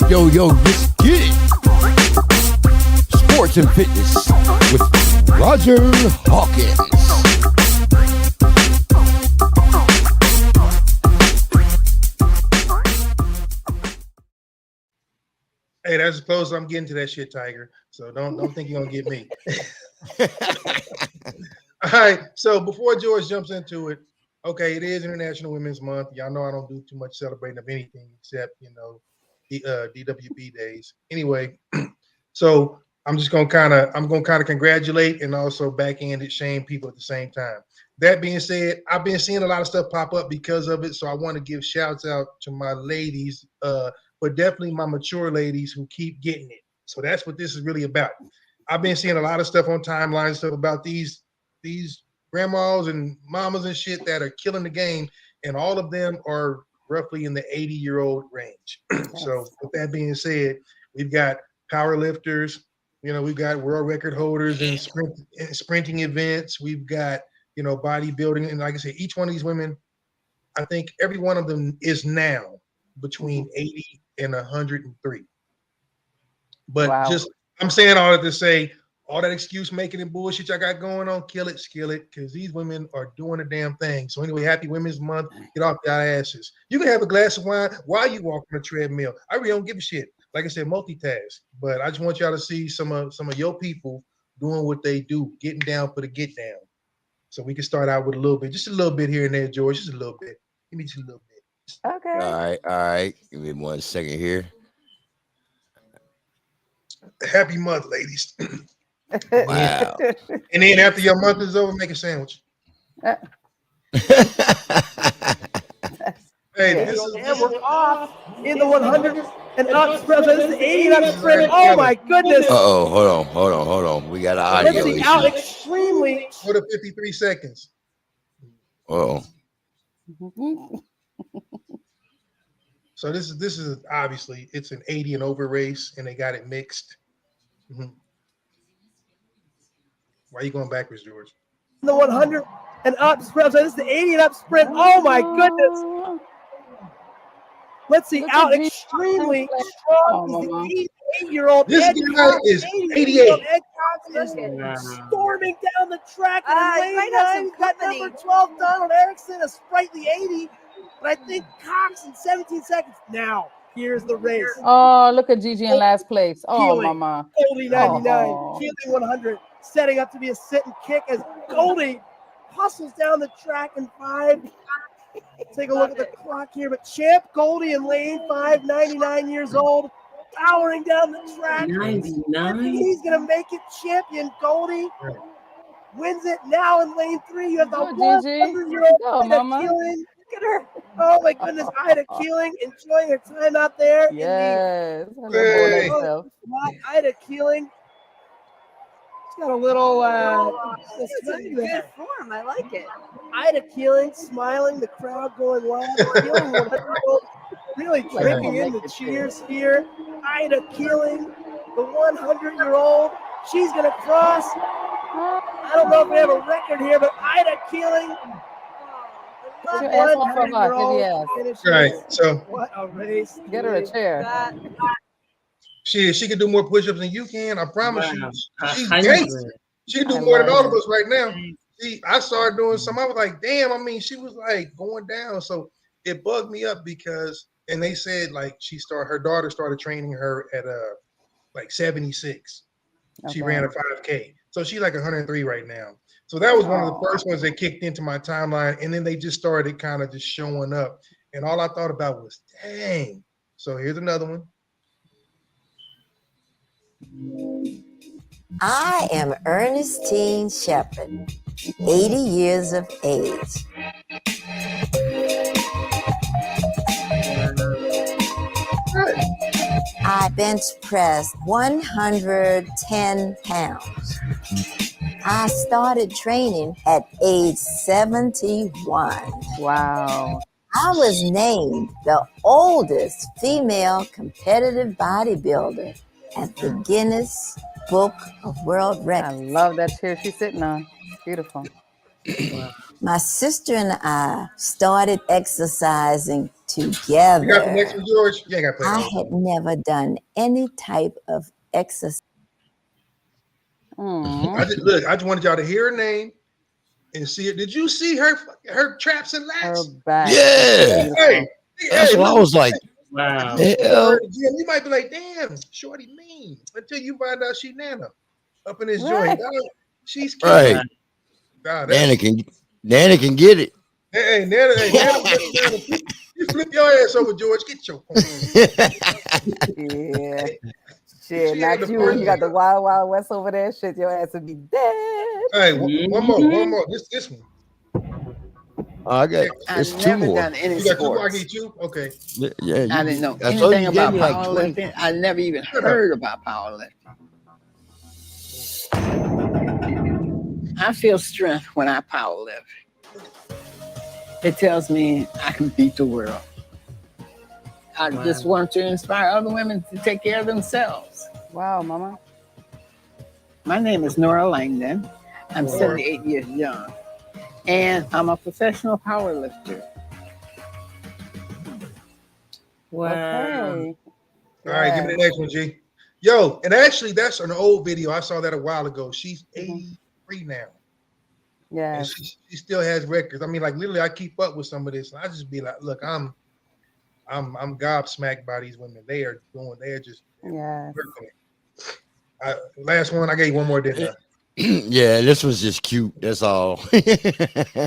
Yo, let's get it. Sports and fitness with Roger Hawkins. Hey, that's as close as I'm getting to that shit, Tiger. So don't think you're gonna get me. All right. So before George jumps into it, okay, it is International Women's Month. Y'all know I don't do too much celebrating of anything except DWB days. Anyway, so I'm gonna kind of congratulate and also backhand it shame people at the same time. That being said, I've been seeing a lot of stuff pop up because of it, so I want to give shouts out to my ladies, but definitely my mature ladies who keep getting it. So that's what this is really about. I've been seeing a lot of stuff on timelines, stuff about these grandmas and mamas and shit that are killing the game, and all of them are roughly in the 80-year-old range. So with that being said, we've got power lifters, we've got world record holders in sprinting events. We've got, bodybuilding. And like I said, each one of these women, I think every one of them is now between 80 and 103. But I'm saying all that to say, all that excuse making and bullshit y'all got going on, kill it, because these women are doing the damn thing. So anyway, happy Women's Month. Get off your asses. You can have a glass of wine while you walk on a treadmill. I really don't give a shit. Like I said, multitask. But I just want y'all to see some of your people doing what they do, getting down for the get down. So we can start out with just a little bit here and there, George. Just a little bit. Give me just a little bit. Okay. All right. Give me 1 second here. Happy month, ladies. Wow. And then after your month is over, make a sandwich. Hey, we're off in the 100 and up spread. This is 80 and up spread. Oh my goodness. Hold on. We got an audio issue. Out extremely. For the 53 seconds. Oh. So this is obviously it's an 80 and over race, and they got it mixed. Mm-hmm. Why are you going backwards, George? The 100 and up sprint. This is the 80 and up sprint. Oh my goodness. Let's see. Out extremely strong. The 88-year-old. This guy is 88. Ed Cox is storming down the track. And lane 9 got number 12, Donald Erickson, a sprightly 80. But I think Cox in 17 seconds. Now, here's the race. Oh, look at Gigi in last place. Oh, Keeling, mama. Goldie 99. Keeling 100. Setting up to be a sit and kick as Goldie hustles down the track in 5. Take a look at the clock here. But Champ Goldie in lane 5, 99 years old, powering down the track. 99. He's going to make it. Champion Goldie wins it. Now in lane 3, you have the 100-year-old Ida Keeling. Look at her. Oh, my goodness. Ida Keeling enjoying her time out there. Yes. Ida Keeling. She's got a little it's in good form. I like it. Ida Keeling smiling, the crowd going wild. Keeling really drinking in the cheers here. Ida Keeling, the 100-year-old. She's going to cross. I don't know if we have a record here, but Ida Keeling, Right. So what a race. Get her a chair. She can do more push-ups than you can. I promise you. She's 100. gangster. She can do more than all of us right now. I started doing some. I was like, damn. I mean, she was like going down. So it bugged me up because, and they said like her daughter started training her at like 76. Okay. She ran a 5K. So she's like 103 right now. So that was one of the first ones that kicked into my timeline. And then they just started kind of just showing up. And all I thought about was, dang. So here's another one. I am Ernestine Shepherd, 80 years of age. I bench pressed 110 pounds. I started training at age 71. Wow. I was named the oldest female competitive bodybuilder at the Guinness Book of World Records. I love that chair she's sitting on. Beautiful. My sister and I started exercising together. You got the next one, George? You ain't got to play I had never done any type of exercise. I just wanted y'all to hear her name and see it. Did you see her traps and lats? Her back. Yeah. Hey, that's what I was like. Wow. You might be like, damn, shorty mean. Until you find out she Nana up in this joint. She's cute. Right. Nah, Nana can get it. Hey, Nana, you flip your ass over, George. Get your yeah. Shit, not you. You got the Wild Wild West over there. Shit, your ass would be dead. Hey, one more. This one. I got. It's two more. Done any you got sports. 2 more. I get you. Okay. Yeah. I didn't know anything about powerlifting. I never even heard about powerlifting. I feel strength when I powerlift. It tells me I can beat the world. I just want to inspire other women to take care of themselves. Wow, Mama. My name is Nora Langdon. I'm 78 years young. And I'm a professional power lifter. Wow. Okay. All right, give me the next one, G. Yo, and actually, that's an old video. I saw that a while ago. She's 83 now. Yeah. And she still has records. I mean, like literally, I keep up with some of this, and I just be like, look, I'm gobsmacked by these women. They are just working it. Last one, I gave you one more, didn't I? Yeah, this was just cute. That's all. This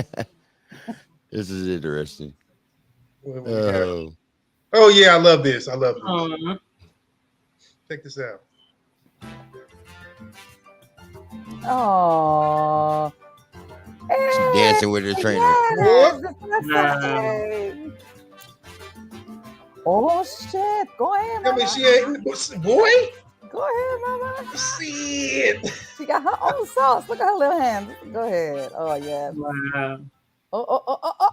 is interesting. Oh yeah, I love this. Check this out. Oh. She's dancing with her trainer. Oh shit! Go ahead, Mama. I mean, she ain't boy. Go ahead, Mama. See it. She got her own sauce. Look at her little hands. Go ahead. Oh yeah. Wow. Oh.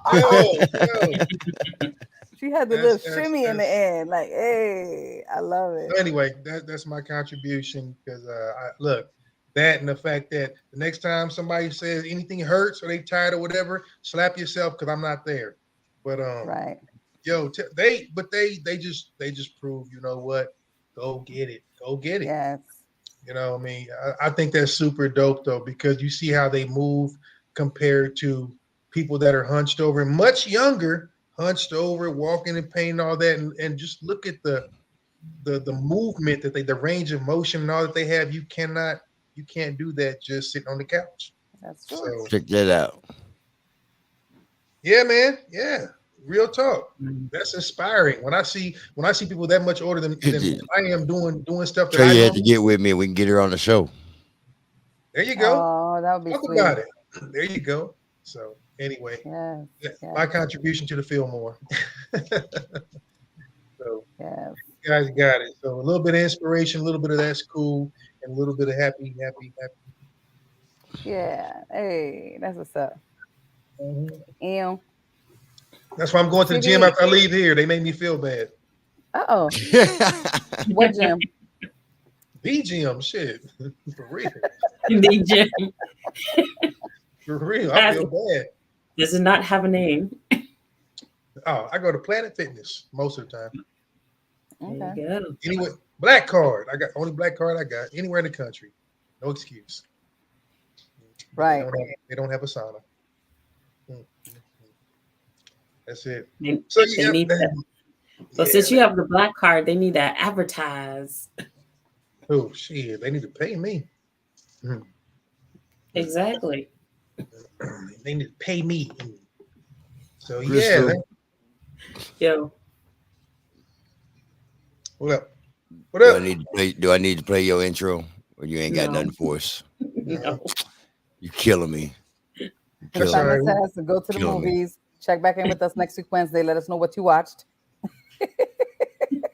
She had the little shimmy in the end. Like, hey, I love it. So anyway, that's my contribution because look, that and the fact that the next time somebody says anything hurts or they tired or whatever, slap yourself because I'm not there. But right. Yo, they just prove, you know what? Go get it. Yes. You know what I mean? I think that's super dope though, because you see how they move compared to people that are hunched over, much younger, hunched over, walking in pain, and all that, and just look at the movement that the range of motion and all that they have. You can't do that just sitting on the couch. That's true. So, check that out. Yeah, man. Yeah. Real talk. That's inspiring. When I see people that much older than I am doing stuff that Trey, you had to get with me and we can get her on the show. There you go. Oh, that would be Talk sweet. about it. There you go. So anyway, my contribution to the Fillmore. So you guys got it. So a little bit of inspiration, a little bit of that's cool, and a little bit of happy. Yeah. Hey, that's what's up. That's why I'm going to the gym after I leave here. They made me feel bad. Uh-oh. What gym? The gym, shit. For real. The gym. For real. I feel bad. Does it not have a name? Oh, I go to Planet Fitness most of the time. Okay. There you go. Anyway, black card. I got only black card I got anywhere in the country. No excuse. Right. They don't have a sauna. That's it. They Yeah, need that. So since you have the black card, they need to advertise. Oh shit! They need to pay me. Exactly. They need to pay me. So Crystal. Yo. What up? What up? Do I need to play your intro, or you ain't got nothing for us? No. You're killing me. It's time to go to the movies. Check back in with us next week Wednesday. Let us know what you watched.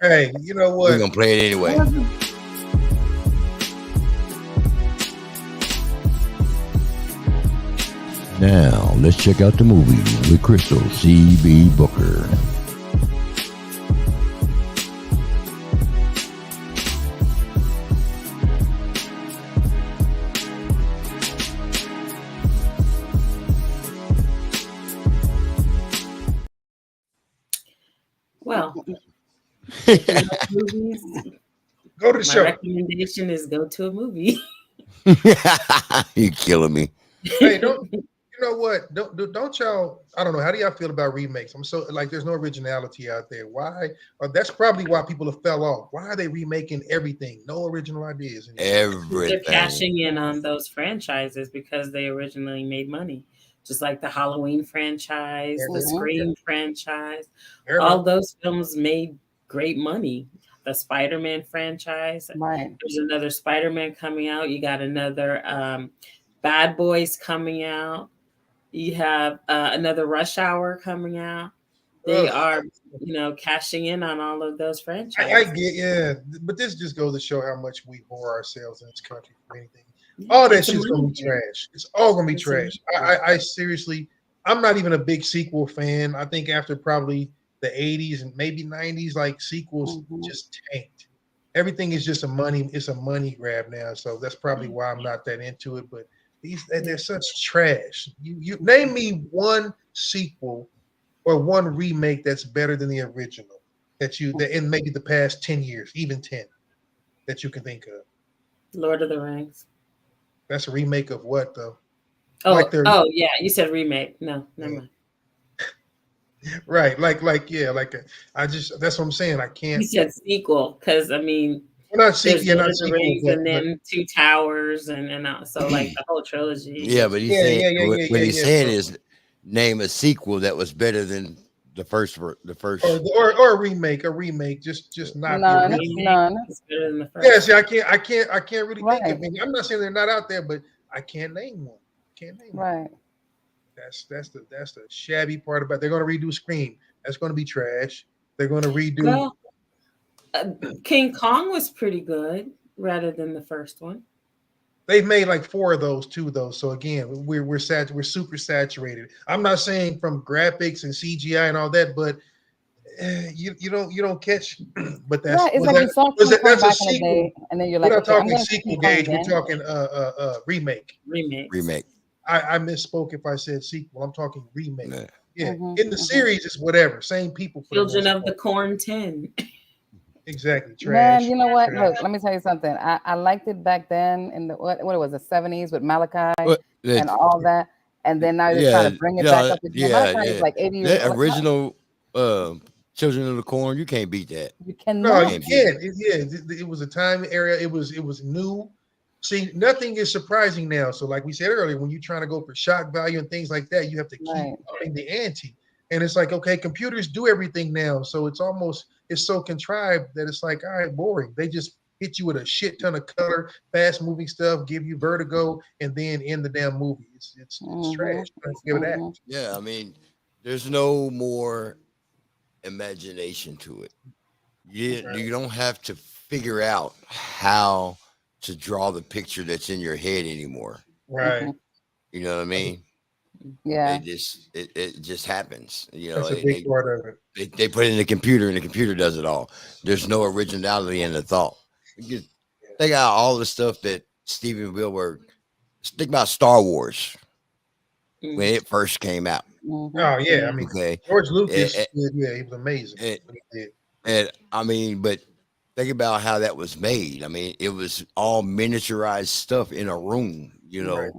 Hey, you know what? We're gonna play it anyway. Now let's check out the movie with Crystal C.B. Booker. Well, movies, go to the show. My recommendation is go to a movie. You're killing me. Hey, you know what? Don't y'all? I don't know. How do y'all feel about remakes? I'm so like, there's no originality out there. Why? That's probably why people have fell off. Why are they remaking everything? No original ideas. Everything. They're cashing in on those franchises because they originally made money. Just like the Halloween franchise, the Scream franchise, all those films made great money. The Spider-Man franchise, right? There's another Spider-Man coming out. You got another Bad Boys coming out. You have another Rush Hour coming out. They are, cashing in on all of those franchises. I get, but this just goes to show how much we whore ourselves in this country for anything. All that shit's gonna be trash. It's all gonna be trash. I seriously, I'm not even a big sequel fan. I think after probably the 80s and maybe 90s, like sequels just tanked. Everything is just it's a money grab now. So that's probably why I'm not that into it. But they're such trash. You name me one sequel or one remake that's better than the original that in maybe the past 10 years, even 10, that you can think of. Lord of the Rings. That's a remake of what though? Oh yeah, you said remake. No, never mind. Right, that's what I'm saying. I can't. You said sequel because I mean, we're not sequel, Lord of the Rings, and then Two Towers, and so like the whole trilogy. Yeah, but he's saying what he's saying is name a sequel that was better than the first. Or a remake, just not none. It's better than the first. Yeah, see, I can't really think of it. I'm not saying they're not out there, but I can't name one. Right. That's the shabby part about it. They're going to redo Scream. That's going to be trash. They're going to redo. Well, King Kong was pretty good rather than the first one. They've made like 4 of those too, though. So again, we're super saturated. I'm not saying from graphics and CGI and all that, but you don't catch. But that's it's like you saw King Kong back in the day, and then you're like, we're not talking sequel, Gage. We're talking remake. Remake. I misspoke if I said sequel. I'm talking remake. Yeah, in the series, it's whatever. Same people. Children of the Corn 10. Exactly. Trash. Man, you know what? Look, let me tell you something. I liked it back then in the what it was the 70s with Malachi and all that, and then now you're trying to bring it back up again. Malachi is like 80 years old. That original Children of the Corn, you can't beat that. You cannot. No, you can't. It was a time era. It was new. See, nothing is surprising now. So, like we said earlier, when you're trying to go for shock value and things like that, you have to keep upping the ante. And it's like, okay, computers do everything now. So it's so contrived that it's like, all right, boring. They just hit you with a shit ton of color, fast moving stuff, give you vertigo, and then end the damn movie. It's trash. Let's give it that. Yeah, I mean, there's no more imagination to it. You don't have to figure out how to draw the picture that's in your head anymore. Right. You know what I mean? Yeah. It just happens. You know, that's a big part of it. They put it in the computer, and the computer does it all. There's no originality in the thought. Think about all the stuff that Steven Spielberg. Think about Star Wars. when it first came out. Oh yeah, I mean, George Lucas, yeah, he was amazing. And I mean, but think about how that was made. I mean, it was all miniaturized stuff in a room. You know, right.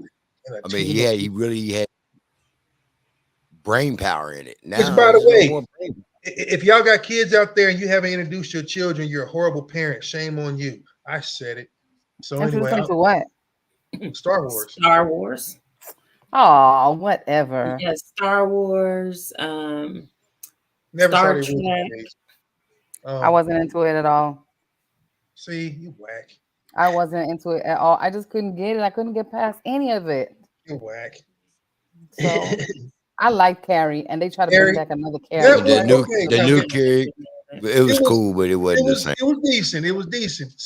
I mean, he really had brain power in it. Now, which, by the way, if y'all got kids out there and you haven't introduced your children, you're a horrible parent. Shame on you. I said it. So anyway, to what? Star Wars. Star Wars. Oh, whatever. Yeah, Star Wars. Never Star saw Trek. I wasn't into it at all. See, you whack. I wasn't into it at all. I just couldn't get it. I couldn't get past any of it. You whack. So I like Carrie, and they try to bring back another Carrie. The new Carrie, it was cool, but it wasn't the same. It was decent. It was decent. It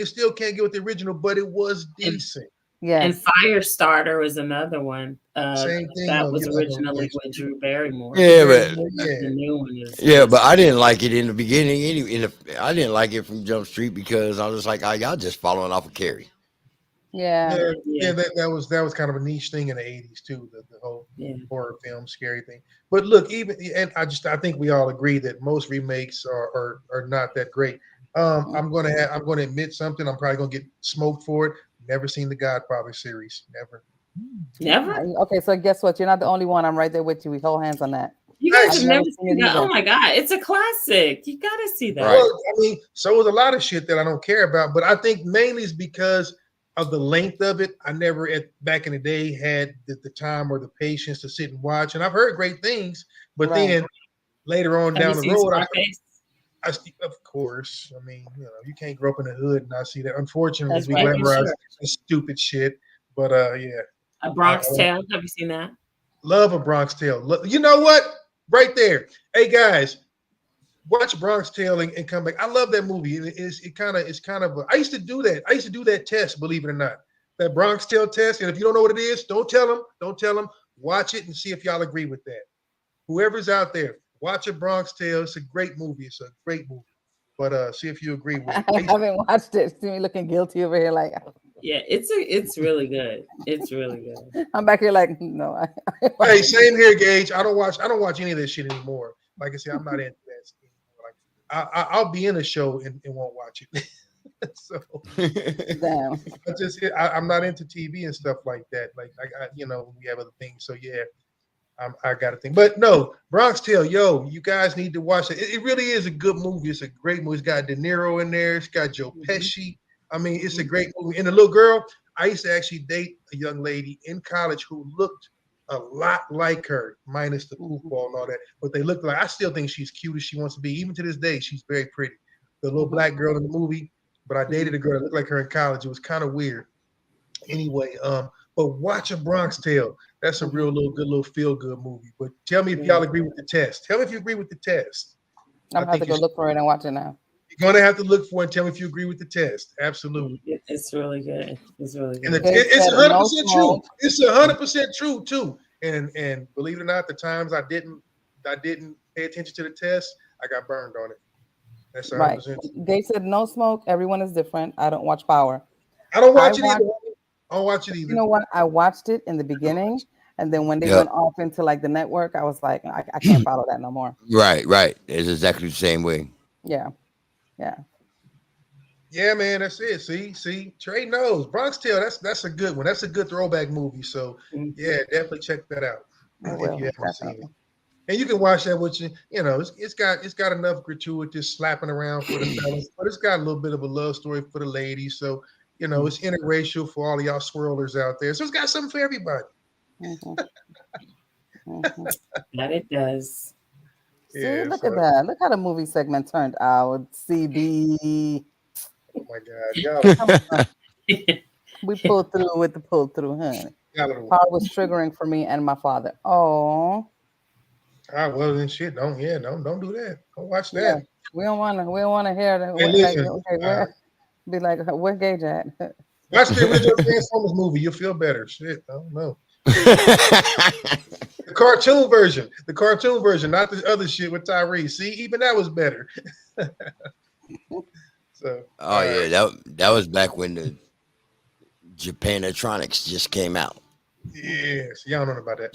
still can't get with the original, but it was decent. Yeah. And Firestarter was another one. Same thing. That was originally with Drew Barrymore. Yeah, but the new one is. Yeah, but I didn't like it in the beginning. I didn't like it from Jump Street because I was like, y'all just following off of Carrie. Yeah. That was kind of a niche thing in the 80s too, the whole horror film scary thing. But look, I think we all agree that most remakes are not that great. I'm gonna admit something. I'm probably gonna get smoked for it. Never seen the Godfather series. Never. Okay, so guess what? You're not the only one. I'm right there with you. We hold hands on that. You guys have never seen that? Oh my God, it's a classic. You gotta see that. Right. Well, I mean, so is a lot of shit that I don't care about, but I think mainly is because of the length of it. I never back in the day had the time or the patience to sit and watch, and I've heard great things, but then later on down the road, of course, I mean, you can't grow up in the hood and not see that. Unfortunately, we glamorize stupid shit. But yeah, A Bronx Tale. Have you seen that? Love A Bronx Tale. You know what? Right there. Hey guys, watch Bronx Tale and come back. I love that movie. It's kind of. I used to do that. I used to do that test. Believe it or not, that Bronx Tale test. And if you don't know what it is, don't tell them. Don't tell them. Watch it and see if y'all agree with that. Whoever's out there, watch A Bronx Tale. It's a great movie. It's a great movie. But see if you agree with it. I haven't watched it. See me looking guilty over here, like. Yeah, it's really good. It's really good. I'm back here like, no. Hey, same here, Gage. I don't watch any of this shit anymore. Like I said, I'm not into that. Like, I'll be in a show and won't watch it. So damn. I'm not into TV and stuff like that. Like we have other things. So yeah, I got to think. But no, Bronx Tale, you guys need to watch it. It really is a good movie. It's a great movie. It's got De Niro in there. It's got Joe Pesci. I mean, it's a great movie. And the little girl, I used to actually date a young lady in college who looked a lot like her, minus the football and all that. But they looked like, I still think she's cute as she wants to be. Even to this day, she's very pretty. The little black girl in the movie, but I dated a girl that looked like her in college. It was kind of weird. Anyway, but watch A Bronx Tale. That's a real good feel-good movie. But tell me if y'all agree with the test. Tell me if you agree with the test. I'm going to have to go look for it and watch it now. You're going to have to look for it and tell me if you agree with the test. Absolutely. It's really good. It's really good. And it's 100% true. It's 100% true, too. And believe it or not, the times I didn't pay attention to the test, I got burned on it. That's 100% right. true. They said no smoke. Everyone is different. I don't watch Power. I don't watch it either. I don't watch it either. You know what? I watched it in the beginning. And then when they went off into like the network, I was like, I can't follow that no more. Right. It's exactly the same way. Yeah, man, that's it. See, Trey knows Bronx Tale. That's a good one. That's a good throwback movie. So yeah, definitely check that out if you haven't seen it. And you can watch that with it's got enough gratuitous slapping around for the fellas, but it's got a little bit of a love story for the ladies. So it's interracial for all of y'all swirlers out there. So it's got something for everybody. That it does. See, look at that. Look how the movie segment turned out. CB. Oh my God. We pulled through with the pull through, honey. Power was triggering for me and my father. Oh. Well then shit. Don't do that. Don't watch that. Yeah, we don't wanna hear that. Be like, where Gage at? Watch the original Transformers movie. You'll feel better. Shit. I don't know. The cartoon version, not the other shit with Tyrese. See, even that was better. So that was back when the Japanatronics just came out. Yes, y'all don't know about that.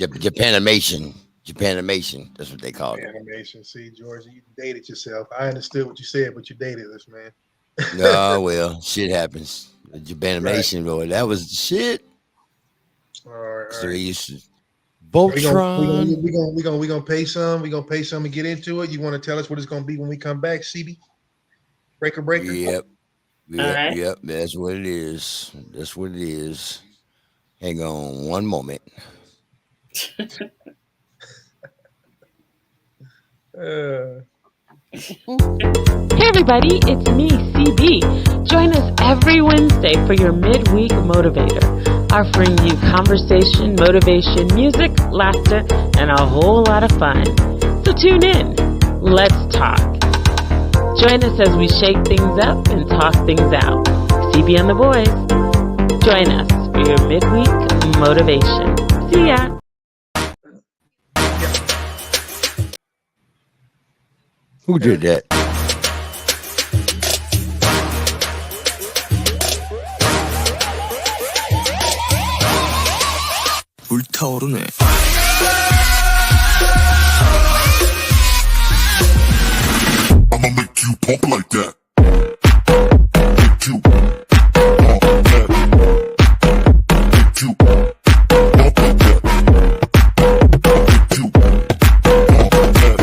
Japanimation. That's what they call it. Animation. See, George, you dated yourself. I understood what you said, but you dated us, man. No, well, shit happens. Japanimation, bro. That was the shit. All right. Voltron. We gonna pay some. We gonna pay some and get into it. You want to tell us what it's gonna be when we come back, CB? Breaker. Yep. That's what it is. Hang on one moment. Hey everybody, it's me, CB. Join us every Wednesday for your Midweek Motivator, offering you conversation, motivation, music, laughter, and a whole lot of fun. So tune in. Let's talk. Join us as we shake things up and talk things out. CB and the boys. Join us for your Midweek Motivation. See ya. Who did that? 불타오르네. I'ma make you pump like that. Make you pump that. Make you pump like that. Make you pump that.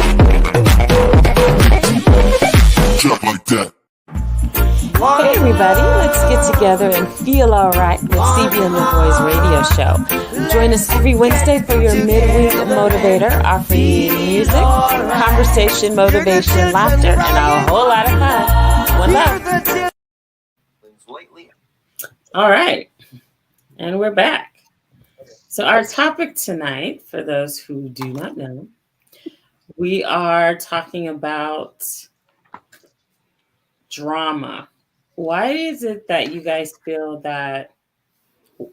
Just like that. Hey everybody, let's get together and feel alright with CB and the Boys radio show. Join us every Wednesday for your Midweek Motivator, offering you music, conversation, motivation, laughter, and a whole lot of fun. One love. All right, and we're back. So our topic tonight, for those who do not know, we are talking about drama. Why is it that you guys feel that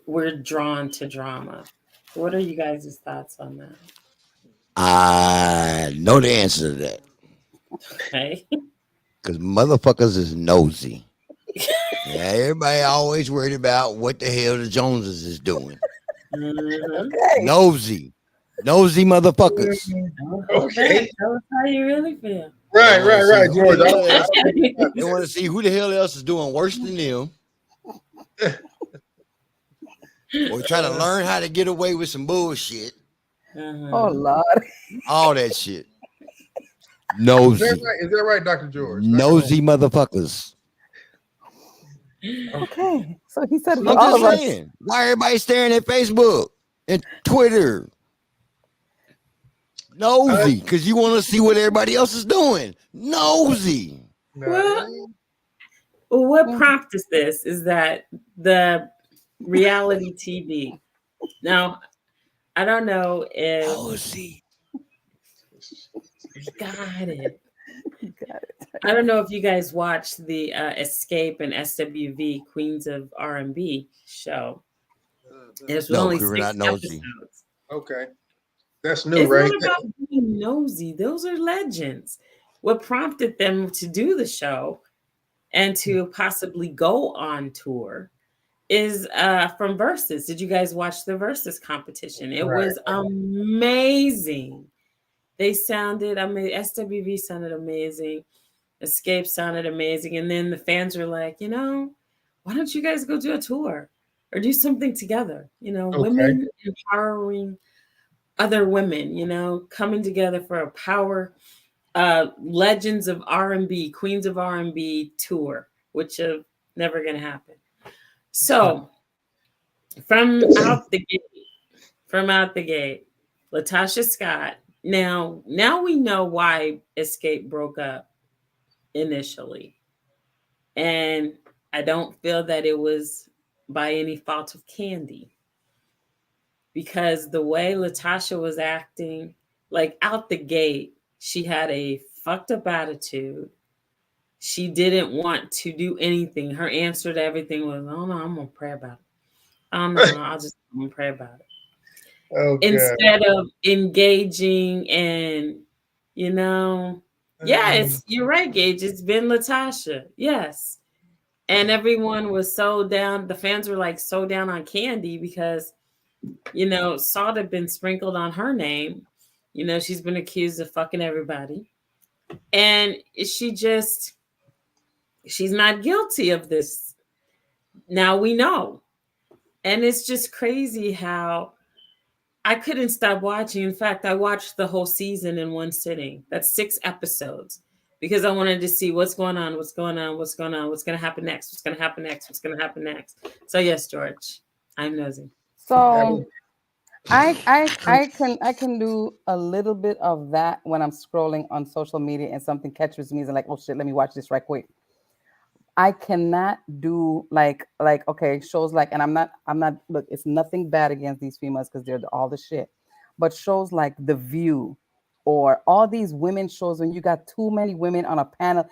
we're drawn to drama? What are you guys' thoughts on that? I know the answer to that. Okay. Because motherfuckers is nosy. Yeah, everybody always worried about what the hell the Joneses is doing. Okay. Nosy motherfuckers. Okay. Tell us how you really feel. Right, George. They want to see who the hell else is doing worse than them. Or try to learn how to get away with some bullshit. Oh, Lord. All that shit. Nosy. Is that right, Dr. George? Nosy motherfuckers. Okay. So he said, I'm just saying, why everybody staring at Facebook and Twitter? Nosy, because you want to see what everybody else is doing. Nosy. Well, what prompted this is that the reality TV. Now, I don't know if Nosy. Got it. I don't know if you guys watched the Escape and SWV Queens of R&B show. There's only 6 episodes. Okay. That's new, it's right? It's not about being nosy. Those are legends. What prompted them to do the show and to possibly go on tour is from Versus. Did you guys watch the Versus competition? It was amazing. They sounded amazing. SWV sounded amazing. Escape sounded amazing. And then the fans were like, why don't you guys go do a tour or do something together? Women empowering other women, coming together for a power Legends of R&B, Queens of R&B tour, which is never going to happen. So from out the gate, Latasha Scott. Now we know why Escape broke up initially. And I don't feel that it was by any fault of Candy. Because the way Latasha was acting, like out the gate, she had a fucked up attitude. She didn't want to do anything. Her answer to everything was, oh no, I'm going to pray about it. Oh no, I'm going to pray about it. Okay. Instead of engaging and, you're right, Gage. It's been Latasha. Yes. And everyone was so down. The fans were like so down on Candy because salt had been sprinkled on her name. She's been accused of fucking everybody. And she's not guilty of this. Now we know. And it's just crazy how I couldn't stop watching. In fact, I watched the whole season in one sitting. That's 6 episodes because I wanted to see what's going on, what's going to happen next, what's going to happen next. So yes, George, I'm nosy. So I can do a little bit of that when I'm scrolling on social media and something catches me and like, oh shit, let me watch this right quick. I cannot do like okay, shows like, and I'm not look, it's nothing bad against these females because they're all the shit, but shows like The View or all these women shows when you got too many women on a panel,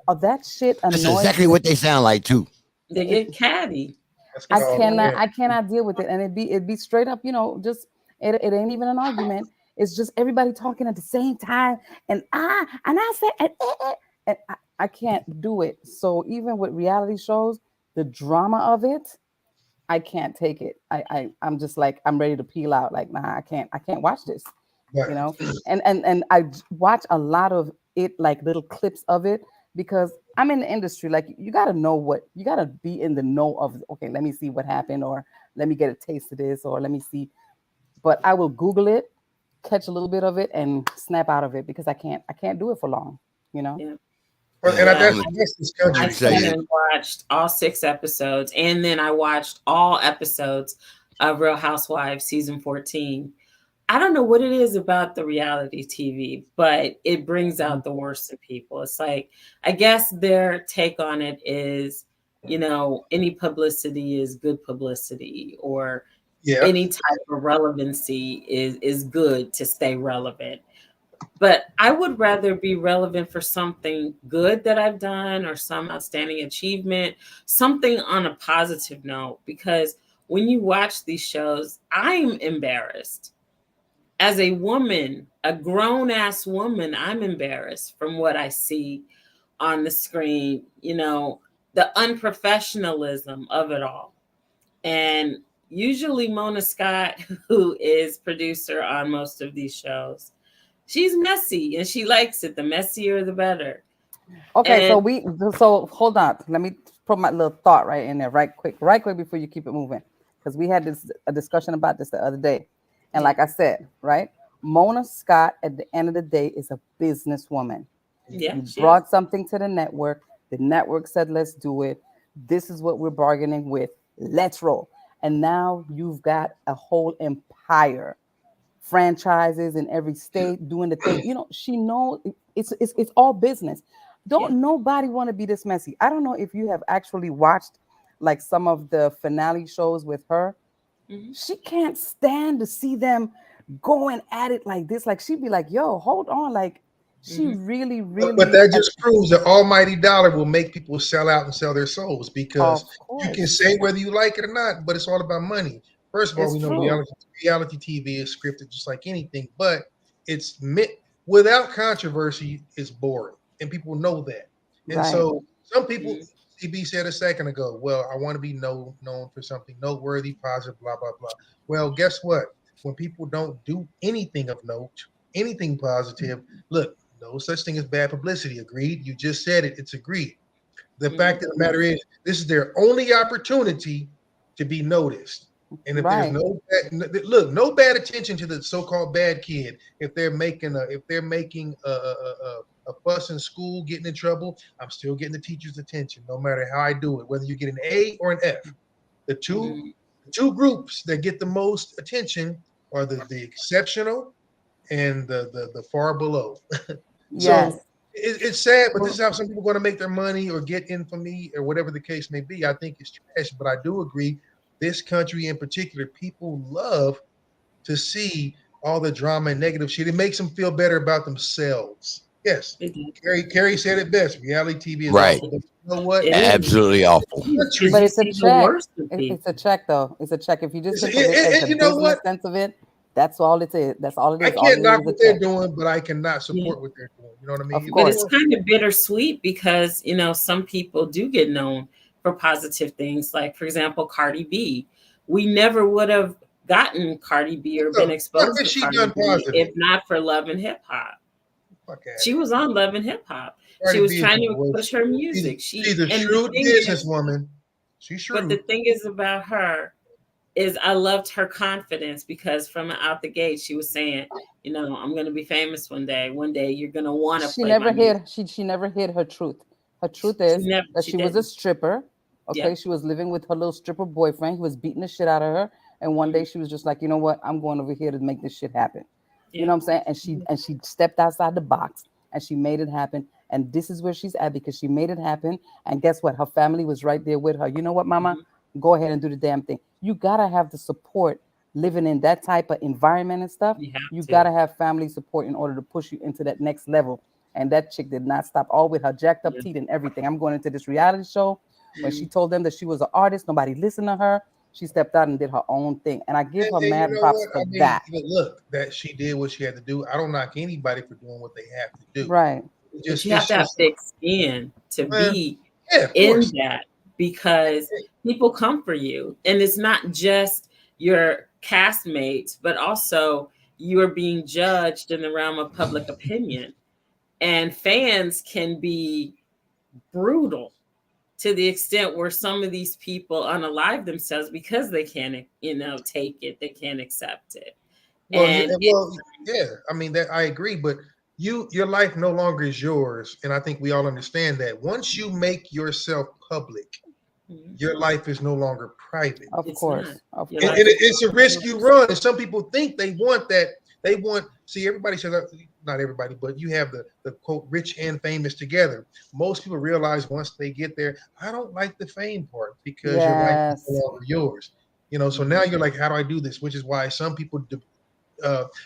that shit annoys. That's exactly what they sound like too. They get catty. I cannot deal with it, and it'd be straight up, just it ain't even an argument. It's just everybody talking at the same time, and I said, and I can't do it. So even with reality shows, the drama of it, I can't take it. I'm just like, I'm ready to peel out. Like, nah, I can't watch this. Right. And I watch a lot of it, like little clips of it, because I'm in the industry. Like, you got to be in the know of, okay, let me see what happened, or let me get a taste of this, or let me see. But I will Google it, catch a little bit of it, and snap out of it because I can't do it for long, Yeah. Well, and that's this country. I sat and watched all 6 episodes, and then I watched all episodes of Real Housewives season 14. I don't know what it is about the reality TV, but it brings out the worst in people. It's like, I guess their take on it is, any publicity is good publicity, or any type of relevancy is good to stay relevant. But I would rather be relevant for something good that I've done or some outstanding achievement, something on a positive note, because when you watch these shows, I'm embarrassed. As a woman, a grown-ass woman, I'm embarrassed from what I see on the screen, the unprofessionalism of it all. And usually Mona Scott, who is producer on most of these shows, she's messy and she likes it. The messier, the better. Okay, so hold on. Let me put my little thought right in there, right quick before you keep it moving, because we had a discussion about this the other day, and like I said, right, Mona Scott at the end of the day is a businesswoman. Yeah, you brought something to the network. The network said, "Let's do it. This is what we're bargaining with. Let's roll." And now you've got a whole empire. Franchises in every state doing the thing. She knows it's all business. Nobody want to be this messy. I don't know if you have actually watched like some of the finale shows with her. Mm-hmm. She can't stand to see them going at it like this. Like, she'd be like, yo, hold on. Like, she really but that just proves that almighty dollar will make people sell out and sell their souls, because you can say whether you like it or not, but it's all about money. First of all, we know reality TV is scripted just like anything, but it's without controversy, it's boring, and people know that. And so some people, CB said a second ago, well, I want to be known for something noteworthy, positive, blah, blah, blah. Well, guess what? When people don't do anything of note, anything positive, look, no such thing as bad publicity. Agreed? You just said it. It's agreed. The fact of the matter is, this is their only opportunity to be noticed. And if there's no bad attention to the so-called bad kid, if they're making a fuss in school, getting in trouble, I'm still getting the teacher's attention, no matter how I do it, whether you get an A or an F. The two groups that get the most attention are the exceptional and the far below. Yes. So it's sad, but this is how some people are going to make their money or get infamy or whatever the case may be. I think it's trash, but I do agree. This country in particular, people love to see all the drama and negative shit. It makes them feel better about themselves. Yes. Carrie said it best. Reality TV is awful. But you know what? Absolutely awful. But it's a check. It's a check, though. It's a check. If you just think of it as the business sense of it, that's all it is. That's all it is. I can't knock what they're doing, but I cannot support what they're doing. You know what I mean? But it's kind of bittersweet because, some people do get known for positive things. Like, for example, Cardi B we never would have gotten Cardi B or been exposed to Cardi B if not for Love and Hip Hop. She was on Love and Hip Hop. She was trying to push her music. She's a shrewd businesswoman. She's shrewd. But the thing is about her is I loved her confidence, because from out the gate she was saying, you know, I'm going to be famous one day. One day you're going to want to play my music. She never hid her truth. Her truth is that she was a stripper. Okay, yeah. She was living with her little stripper boyfriend. He was beating the shit out of her. And one day she was just like, you know what? I'm going over here to make this shit happen. Yeah. You know what I'm saying? And she stepped outside the box and she made it happen. And this is where she's at because she made it happen. And guess what? Her family was right there with her. You know what, mama? Go ahead and do the damn thing. You got to have the support living in that type of environment and stuff. You got to have family support in order to push you into that next level. And that chick did not stop, all with her jacked up teeth and everything. I'm going into this reality show. When she told them that she was an artist, nobody listened to her. She stepped out and did her own thing. And I give her mad props for that. Look, that she did what she had to do. I don't knock anybody for doing what they have to do. Right. You have to have thick skin to be in that, because people come for you. And it's not just your castmates, but also you are being judged in the realm of public opinion. And fans can be brutal to the extent where some of these people unalive themselves because they can't, take it. They can't accept it. I mean, that I agree, but your life no longer is yours. And I think we all understand that. Once you make yourself public, your life is no longer private. Of course. And it's a risk you run. And some people think they want that. See, everybody says, not everybody, but you have the quote, rich and famous together. Most people realize once they get there, I don't like the fame part because your life is no longer yours. So now you're like, how do I do this? Which is why some people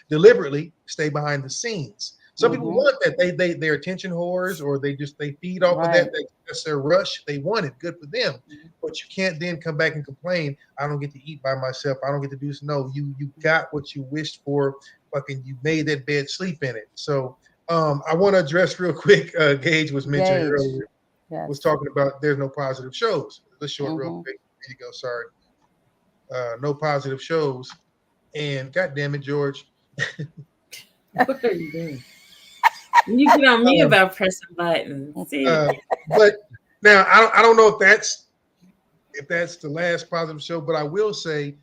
deliberately stay behind the scenes. Some people want that. They're attention whores, or they feed off of that. That's their rush. They want it. Good for them. But you can't then come back and complain, I don't get to eat by myself. I don't get to do this. No, you got what you wished for. Fucking you made that bed, sleep in it. So I want to address real quick. Gage was mentioning earlier. Yes. Was talking about there's no positive shows. Let's show it real quick. Here you go. Sorry. No positive shows. And God damn it, George. What are you doing? You get on me about pressing buttons. But now I don't know if that's the last positive show, but I will say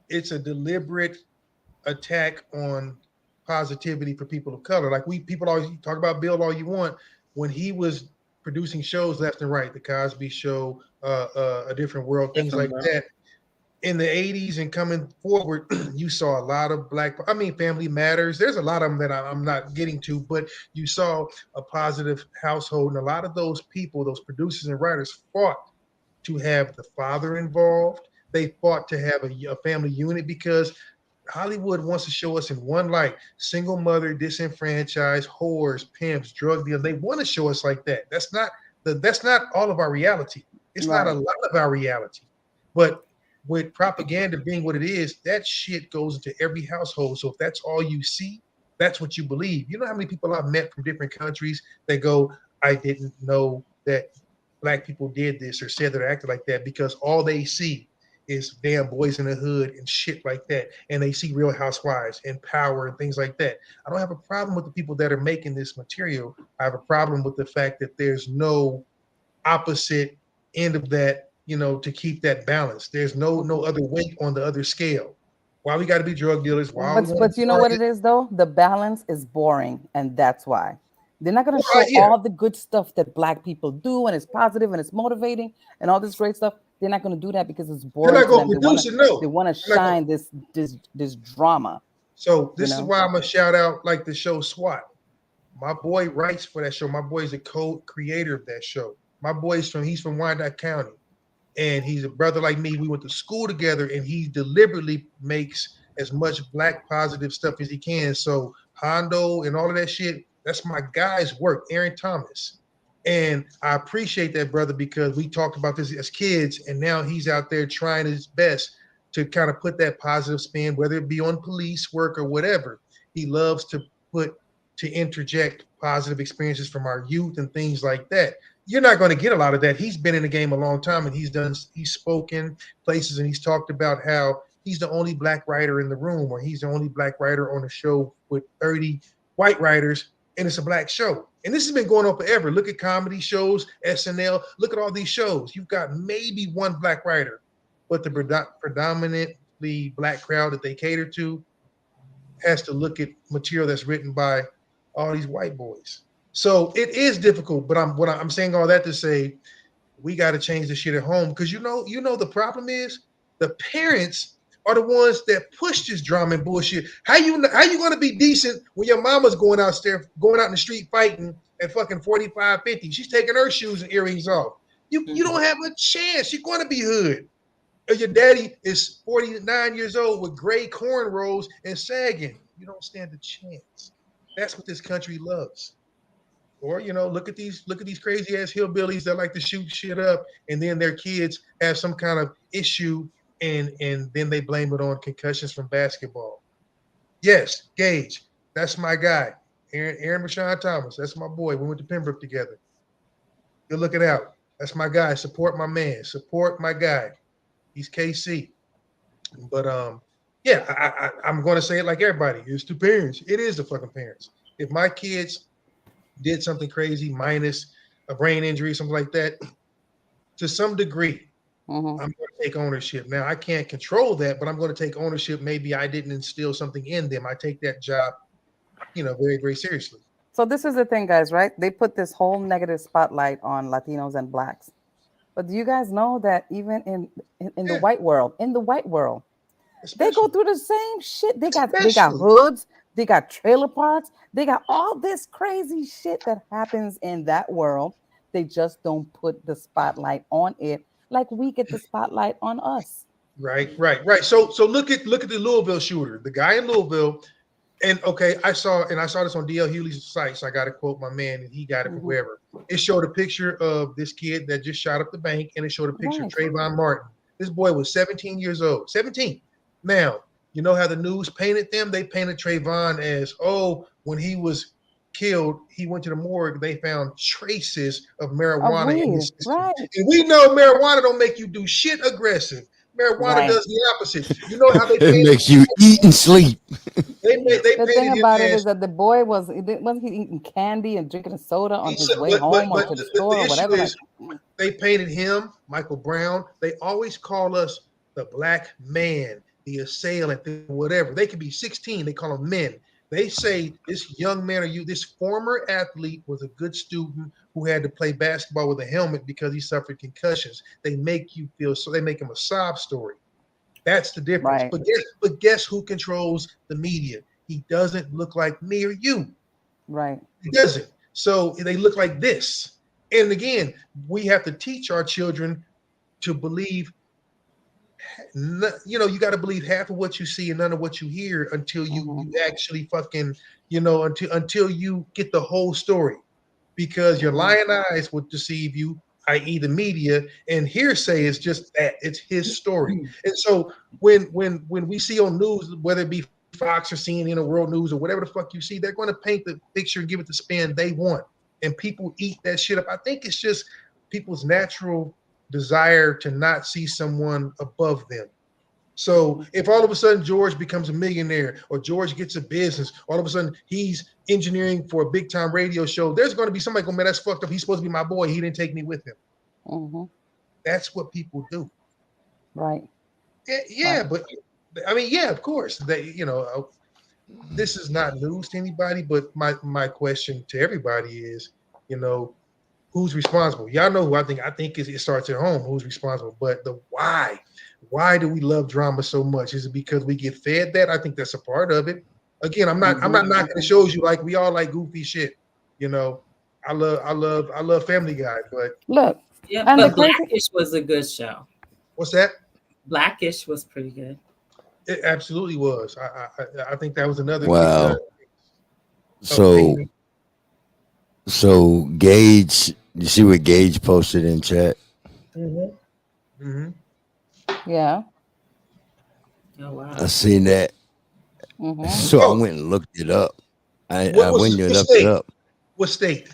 it's a deliberate attack on positivity for people of color. Like people always talk about Bill all you want. When he was producing shows left and right, the Cosby Show, A Different World, things like that. In the 80s and coming forward, you saw a lot of Family Matters. There's a lot of them that I'm not getting to, but you saw a positive household. And a lot of those people, those producers and writers, fought to have the father involved. They fought to have a family unit because Hollywood wants to show us in one light: single mother, disenfranchised, whores, pimps, drug dealers. They want to show us like that. That's not all of our reality. It's not a lot of our reality. But with propaganda being what it is, that shit goes into every household. So if that's all you see, that's what you believe. You know how many people I've met from different countries that go, I didn't know that black people did this or said that or acted like that, because all they see is damn Boys in the Hood and shit like that. And they see Real Housewives and Power and things like that. I don't have a problem with the people that are making this material. I have a problem with the fact that there's no opposite end of that, to keep that balance. There's no other weight on the other scale. Why we got to be drug dealers? But you know what it is, though? The balance is boring, and that's why. They're not going to show all the good stuff that black people do, and it's positive, and it's motivating, and all this great stuff. They're not going to do that because it's boring. They're not going to produce it, no. They want to shine this drama. So this is why I'm going to shout out like the show SWAT. My boy writes for that show. My boy is a co-creator of that show. My boy's he's from Wyandotte County. And he's a brother like me. We went to school together, and he deliberately makes as much black positive stuff as he can. So Hondo and all of that shit, that's my guy's work, Aaron Thomas. And I appreciate that, brother, because we talked about this as kids, and now he's out there trying his best to kind of put that positive spin, whether it be on police work or whatever. He loves to interject positive experiences from our youth and things like that. you're not going to get a lot of that. He's been in the game a long time, and he's spoken places, and he's talked about how he's the only black writer in the room, or he's the only black writer on a show with 30 white writers, and it's a black show. And this has been going on forever. Look at comedy shows, SNL. Look at all these shows. You've got maybe one black writer, but the predominantly black crowd that they cater to has to look at material that's written by all these white boys. So it is difficult, but I'm saying all that to say we got to change the shit at home, because you know the problem is the parents are the ones that push this drama and bullshit. How you going to be decent when your mama's going out in the street fighting at fucking 45, 50? She's taking her shoes and earrings off. You don't have a chance. You're going to be hood. Or your daddy is 49 years old with gray cornrows and sagging. You don't stand a chance. That's what this country loves. Or, look at these crazy ass hillbillies that like to shoot shit up, and then their kids have some kind of issue, and then they blame it on concussions from basketball. Yes, Gage, that's my guy. Aaron Rashawn Thomas, that's my boy. We went to Pembroke together. Good looking out. That's my guy. Support my man. Support my guy. He's KC. But yeah, I'm going to say it like everybody. It's the parents. It is the fucking parents. If my kids did something crazy, minus a brain injury, something like that, to some degree, I'm going to take ownership. Now, I can't control that, but I'm going to take ownership. Maybe I didn't instill something in them. I take that job, very, very seriously. So this is the thing, guys, right? They put this whole negative spotlight on Latinos and blacks. But do you guys know that even in the white world, they go through the same shit. They got hoods, they got trailer parks, they got all this crazy shit that happens in that world. They just don't put the spotlight on it like we get the spotlight on us. Right. So look at the Louisville shooter, the guy in Louisville. And okay, I saw this on DL Hughley's site, so I got to quote my man, and he got it from wherever. It showed a picture of this kid that just shot up the bank, and it showed a picture of Trayvon Martin. This boy was 17 years old. 17. Now, you know how the news painted them? They painted Trayvon as, when he was killed, he went to the morgue. They found traces of marijuana in his system. Right. And we know marijuana don't make you do shit aggressive. Marijuana does the opposite. You know how they it makes you eat and sleep. The thing about it is that the boy wasn't he eating candy and drinking soda on his way home or to the store or whatever. They painted him, Michael Brown. They always call us the black man, the assailant, whatever. They could be 16. They call them men. They say this young man this former athlete was a good student who had to play basketball with a helmet because he suffered concussions. They make you feel so. They make him a sob story. That's the difference. Right. But guess who controls the media? He doesn't look like me or you. Right. He doesn't. So they look like this. And again, we have to teach our children to believe. You got to believe half of what you see and none of what you hear until you actually fucking, until you get the whole story, because your lying eyes will deceive you, i.e. the media, and hearsay is just that. It's his story. And so when we see on news, whether it be Fox or CNN or World News or whatever the fuck you see, they're going to paint the picture and give it the spin they want. And people eat that shit up. I think it's just people's natural desire to not see someone above them. So if all of a sudden George becomes a millionaire or George gets a business, all of a sudden he's engineering for a big time radio show, there's going to be somebody going, man, that's fucked up. He's supposed to be my boy. He didn't take me with him. That's what people do. Right. Yeah. Right. But I mean, yeah, of course this is not news to anybody, but my question to everybody is, who's responsible? Y'all know who I think it starts at home. Who's responsible? But the why? Why do we love drama so much? Is it because we get fed that? I think that's a part of it. Again, I'm not knocking the shows you like. We all like goofy shit. I love Family Guy, but look, but Blackish was a good show. What's that? Blackish was pretty good. It absolutely was. I think that was another. Wow. So Gage, you see what Gage posted in chat? Yeah. Oh wow. I seen that. So I went and looked it up. I went and looked it up. What state?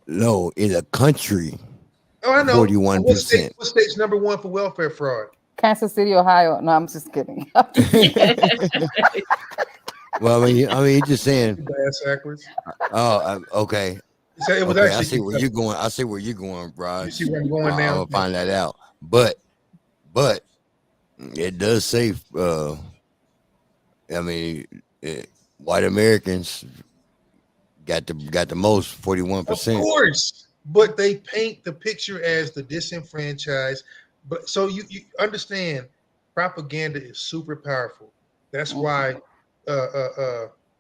No, in a country. Oh, I know. 41%. What state's number one for welfare fraud? Kansas City, Ohio. No, I'm just kidding. Well, I mean, just saying. Backwards. Oh, okay. So it was okay, actually I see where you're going. I see where you're going, bro. You see where I'm going now? I'm gonna find that out. But it does say, I mean, white Americans got the most, 41%. Of course, but they paint the picture as the disenfranchised. But so you understand, propaganda is super powerful. That's why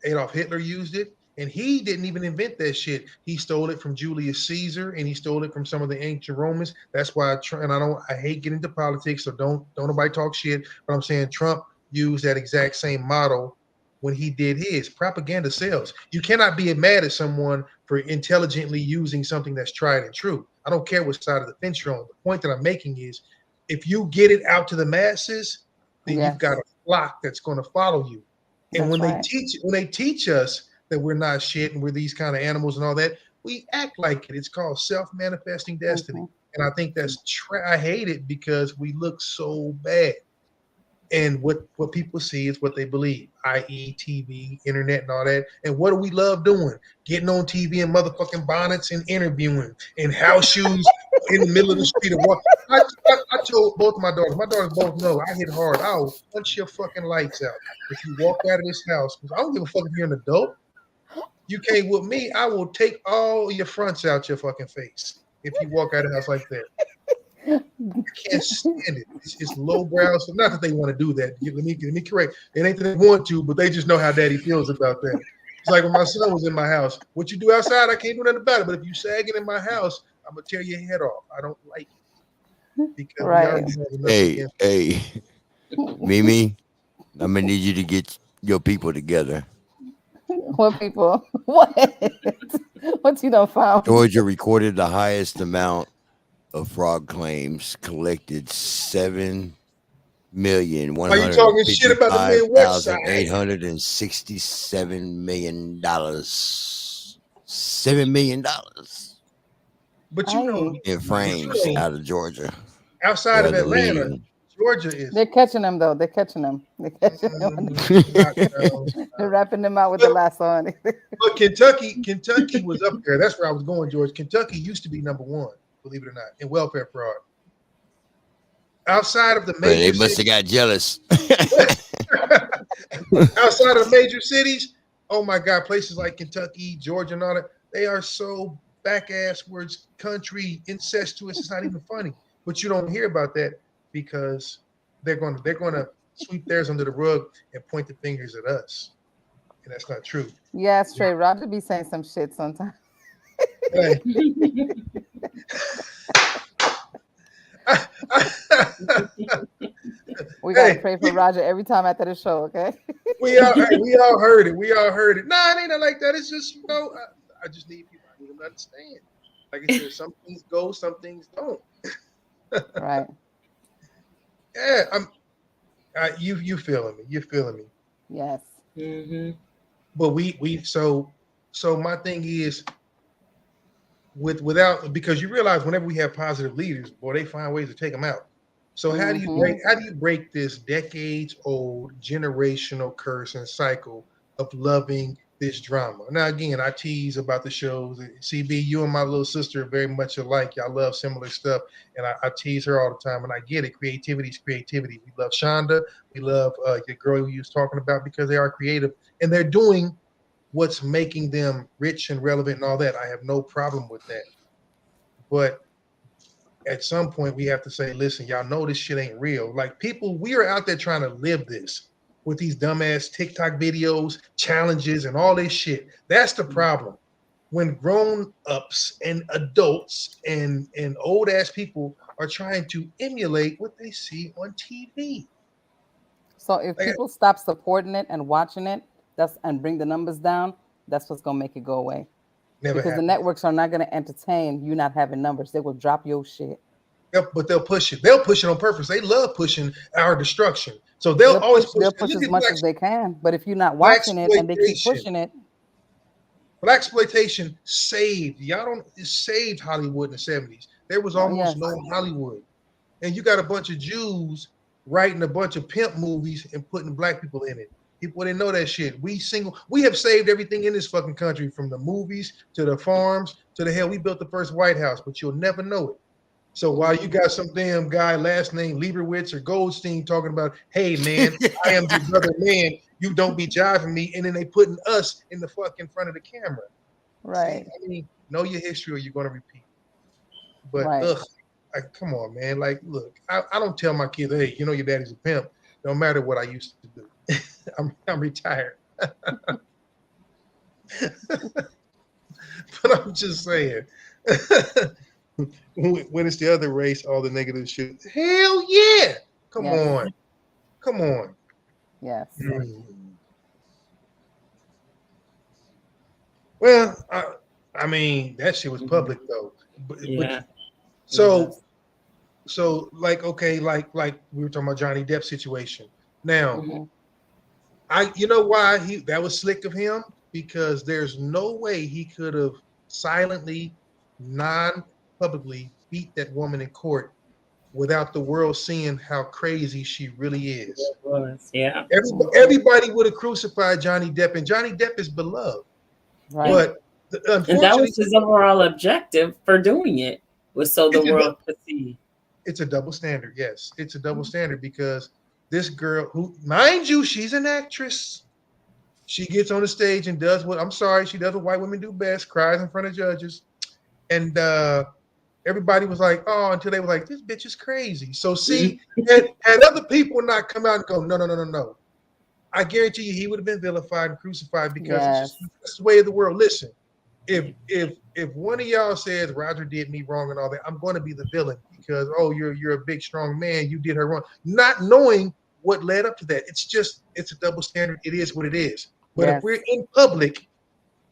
Adolf Hitler used it, and he didn't even invent that shit. He stole it from Julius Caesar, and he stole it from some of the ancient Romans. That's why I hate getting into politics, so don't nobody talk shit. But I'm saying Trump used that exact same model when he did his. Propaganda sells. You cannot be mad at someone for intelligently using something that's tried and true. I don't care what side of the fence you're on. The point that I'm making is, if you get it out to the masses, then you've got a flock that's going to follow you. And when they teach us that we're not shit and we're these kind of animals and all that, we act like it. It's called self-manifesting destiny. And I think that's I hate it because we look so bad. And what people see is what they believe, i.e. TV, internet, and all that. And what do we love doing? Getting on TV in motherfucking bonnets and interviewing in house shoes in the middle of the street. I told both of my daughters both know I hit hard. I'll punch your fucking lights out if you walk out of this house. Because I don't give a fuck if you're an adult. You came with me, I will take all your fronts out your fucking face if you walk out of the house like that. I can't stand it. It's lowbrow. So not that they want to do that. Let me correct. It ain't that they want to, but they just know how daddy feels about that. It's like when my son was in my house. What you do outside, I can't do nothing about it. But if you sagging in my house, I'm gonna tear your head off. I don't like it. Because hey, Mimi, I'm gonna need you to get your people together. What people? What? What you done found? Georgia recorded the highest amount of fraud claims, collected $7,155,867 $7 million. But you know, in frames out of Georgia. Outside of Atlanta, Georgia is. They're catching them though. They're catching them. They're catching them. They're wrapping them out with the lasso on it. But Kentucky was up there. That's where I was going, George. Kentucky used to be number one, believe it or not, in welfare fraud. Outside of the major they must have got jealous. Outside of major cities, oh my God, places like Kentucky, Georgia, and all that, they are so back-ass words, country, incestuous. It's not even funny. But you don't hear about that because they're going to sweep theirs under the rug and point the fingers at us. And that's not true. Yeah, straight. Roger be saying some shit sometimes. Hey. We gotta pray for Roger every time after the show, okay? we all heard it. Nah, it ain't not like that. It's just, I just need people. I need them to understand. Like I said, some things go, some things don't. Right. Yeah, you feeling me? You're feeling me. Yes. Mm-hmm. But so my thing is, without, because you realize whenever we have positive leaders, boy, they find ways to take them out. So how do you break this decades old generational curse and cycle of loving this drama? Now again, I tease about the shows. CB, you and my little sister are very much alike. Y'all love similar stuff, and I tease her all the time, and I get it. Creativity is creativity. We love Shonda. We love the girl who you was talking about because they are creative and they're doing what's making them rich and relevant and all that. I have no problem with that. But at some point we have to say, listen, y'all know this shit ain't real. Like people, we are out there trying to live this with these dumbass TikTok videos, challenges, and all this shit. That's the problem. When grown-ups and adults and old ass people are trying to emulate what they see on TV. So if people stop supporting it and watching it, and bring the numbers down, that's what's gonna make it go away. Because the networks are not gonna entertain you not having numbers. They will drop your shit. Yep, but they'll push it. They'll push it on purpose. They love pushing our destruction. So they'll always push as much as they can. But if you're not watching it and they keep pushing it, Blaxploitation saved. It saved Hollywood in the 70s. There was almost no Hollywood. And you got a bunch of Jews writing a bunch of pimp movies and putting black people in it. People didn't know that shit. We have saved everything in this fucking country, from the movies to the farms to the hell. We built the first White House, but you'll never know it. So while you got some damn guy last name Leibowitz or Goldstein talking about, hey man, I am your brother man, you don't be jiving me, and then they putting us in the fucking front of the camera. Right. See, I mean, know your history or you're gonna repeat. But come on, man. Like, look, I don't tell my kids, hey, you know your daddy's a pimp, no matter what I used to do. I'm retired. But I'm just saying. When it's the other race, all the negative shit. Hell yeah! Come on. Yes. Well, I mean that shit was public though. But so like okay, like we were talking about Johnny Depp situation. Now, you know why that was slick of him? Because there's no way he could have silently, non-publicly beat that woman in court without the world seeing how crazy she really is. Yeah. Everybody would have crucified Johnny Depp, and Johnny Depp is beloved. Right. But and that was his overall objective for doing it, was so the world could see. It's a double standard. Yes, it's a double standard because this girl, who, mind you, she's an actress. She gets on the stage and does she does what white women do best, cries in front of judges. And everybody was like, oh, until they were like, this bitch is crazy. So see, had other people not come out and go, no. I guarantee you he would have been vilified and crucified because it's the way of the world. Listen, if one of y'all says Roger did me wrong and all that, I'm going to be the villain because, oh, you're a big, strong man. You did her wrong. Not knowing what led up to that. It's a double standard. It is what it is. But if we're in public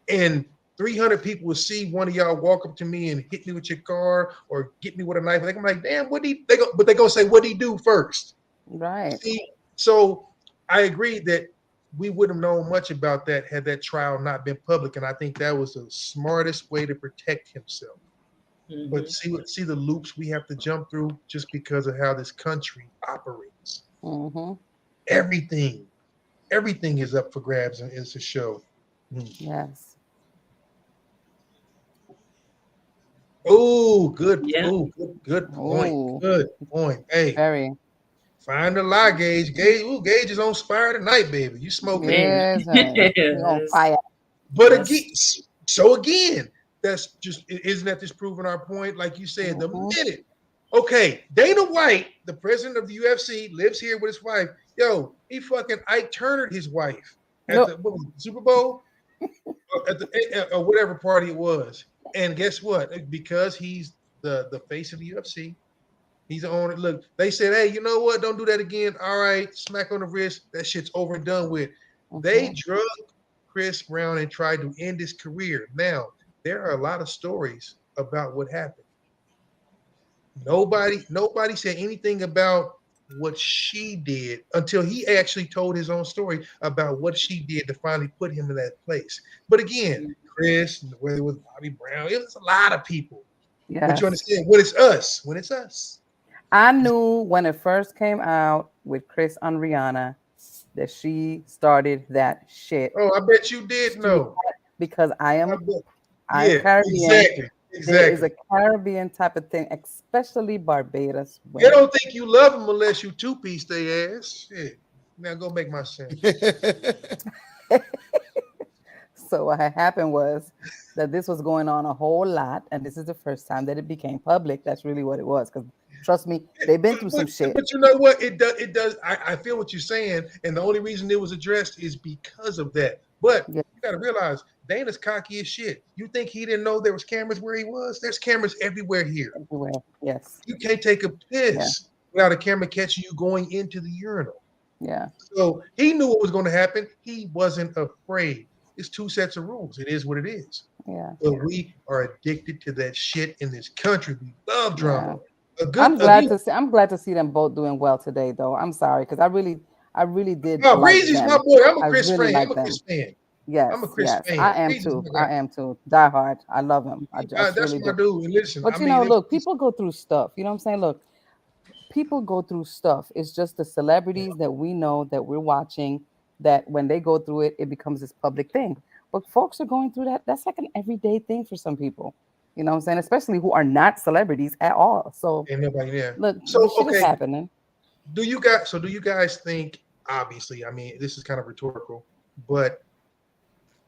and 300 people will see one of y'all walk up to me and hit me with your car or get me with a knife, I'm like, damn, but they're going to say, what'd he do first? Right. See? So I agree that we wouldn't have known much about that had that trial not been public. And I think that was the smartest way to protect himself. But see the loops we have to jump through just because of how this country operates. Everything is up for grabs and it's a show. Yes. Oh, good. Yeah. Good point. Ooh. Good point. Hey, very. Find the lie, Gage. Gage is on fire tonight, baby. You smoking? Yes, on fire. But again, that's just, isn't that just proving our point? Like you said, the minute, okay, Dana White, the president of the UFC, lives here with his wife. Yo, he fucking Ike Turnered his wife at the Super Bowl or whatever party it was. And guess what? Because he's the face of the UFC. He's the owner. Look, they said, hey, you know what? Don't do that again. All right, smack on the wrist. That shit's over and done with. They drugged Chris Brown and tried to end his career. Now, there are a lot of stories about what happened. Nobody said anything about what she did until he actually told his own story about what she did to finally put him in that place. But again, Chris, whether it was Bobby Brown, it was a lot of people. Yes. But you understand, when it's us. I knew when it first came out with Chris and Rihanna that she started that shit. Oh, I bet you did know. Because I'm Caribbean. Exactly. There is a Caribbean type of thing, especially Barbados. They don't think you love them unless you two-piece their ass. Shit. Now go make my sense. So what had happened was that this was going on a whole lot, and this is the first time that it became public. That's really what it was. Because trust me, they've been through some shit. But you know what? It does. I feel what you're saying, and the only reason it was addressed is because of that. But you got to realize Dana's cocky as shit. You think he didn't know there was cameras where he was? There's cameras everywhere here. Everywhere, yes. You can't take a piss without a camera catching you going into the urinal. Yeah. So he knew what was going to happen. He wasn't afraid. It's two sets of rules. It is what it is. Yeah. But we are addicted to that shit in this country. We love drama. Yeah. I'm glad to see them both doing well today, though. I'm sorry because I really did. No, Breezy's my boy. I'm a Chris fan. I'm a Chris fan. Yes, I'm a Chris yes, fan. I am He's too. my guy. I am too. Die hard. I love him. I That's really my do. dude. And listen, But I you mean, know, look, people go through stuff. You know what I'm saying? Look, people go through stuff. It's just the celebrities that we know that we're watching that when they go through it, it becomes this public thing. But folks are going through that. That's like an everyday thing for some people. You know what I'm saying? Especially who are not celebrities at all. So ain't nobody there. look, So this shit is okay, happening. do you guys think? Obviously, I mean, this is kind of rhetorical, but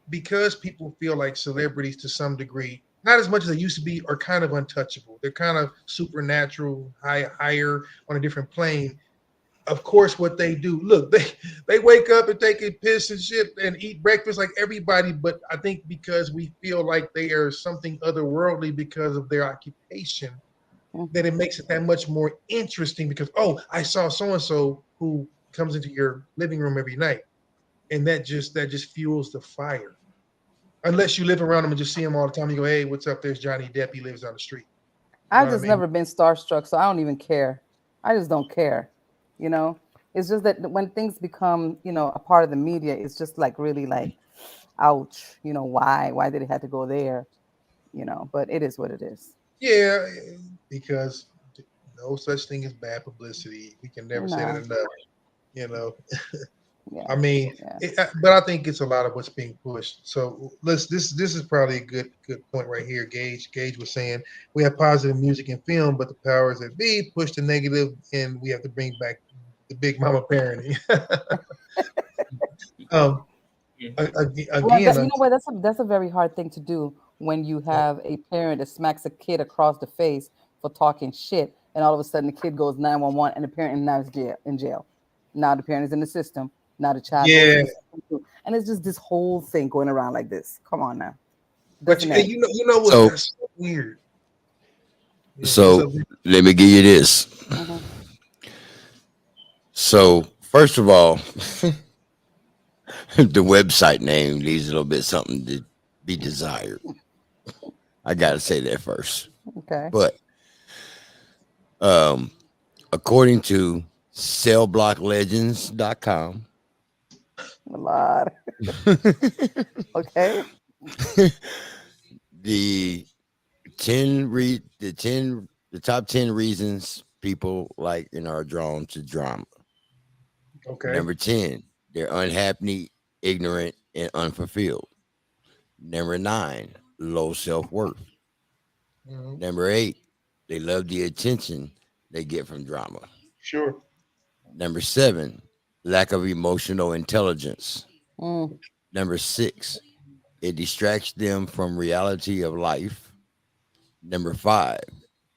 because people feel like celebrities to some degree, not as much as they used to be, are kind of untouchable. They're kind of supernatural, higher on a different plane. Of course, what they do, look, they wake up and take a piss and shit and eat breakfast like everybody. But I think because we feel like they are something otherworldly because of their occupation, that it makes it that much more interesting. Because I saw so and so who comes into your living room every night, and that just fuels the fire. Unless you live around them and just see them all the time, you go, "Hey, what's up? There's Johnny Depp. He lives down the street." You know I've what I just mean? never been starstruck, so I don't even care. I just don't care. You know, it's just that when things become, you know, a part of the media, it's just like really like, ouch. You know, why? Why did it have to go there? You know, but it is what it is. Yeah, because no such thing as bad publicity. We can never say that No. enough. You know, Yeah. I mean, Yeah. but I think it's a lot of what's being pushed. So this is probably a good point right here. Gage was saying we have positive music and film, but the powers that be push the negative, and we have to bring back the big mama parenting. Well, Again, you know what? That's a very hard thing to do when you have a parent that smacks a kid across the face for talking shit, and all of a sudden the kid goes 911, and the parent now is in jail. Now the parent is in the system. Now the child goes to yeah. the system too. And it's just this whole thing going around like this. Come on now. But Doesn't end. you know what's so weird. So let me give you this. So first of all, the website name leaves a little bit something to be desired. I gotta say that first. Okay. But according to cellblocklegends.com, A lot. Okay. the top 10 reasons people like and are drawn to drama. Okay. Number 10, they're unhappy, ignorant, and unfulfilled. Number 9, low self-worth. Number 8, they love the attention they get from drama. Sure. Number 7, lack of emotional intelligence. Number 6, it distracts them from reality of life. Number 5,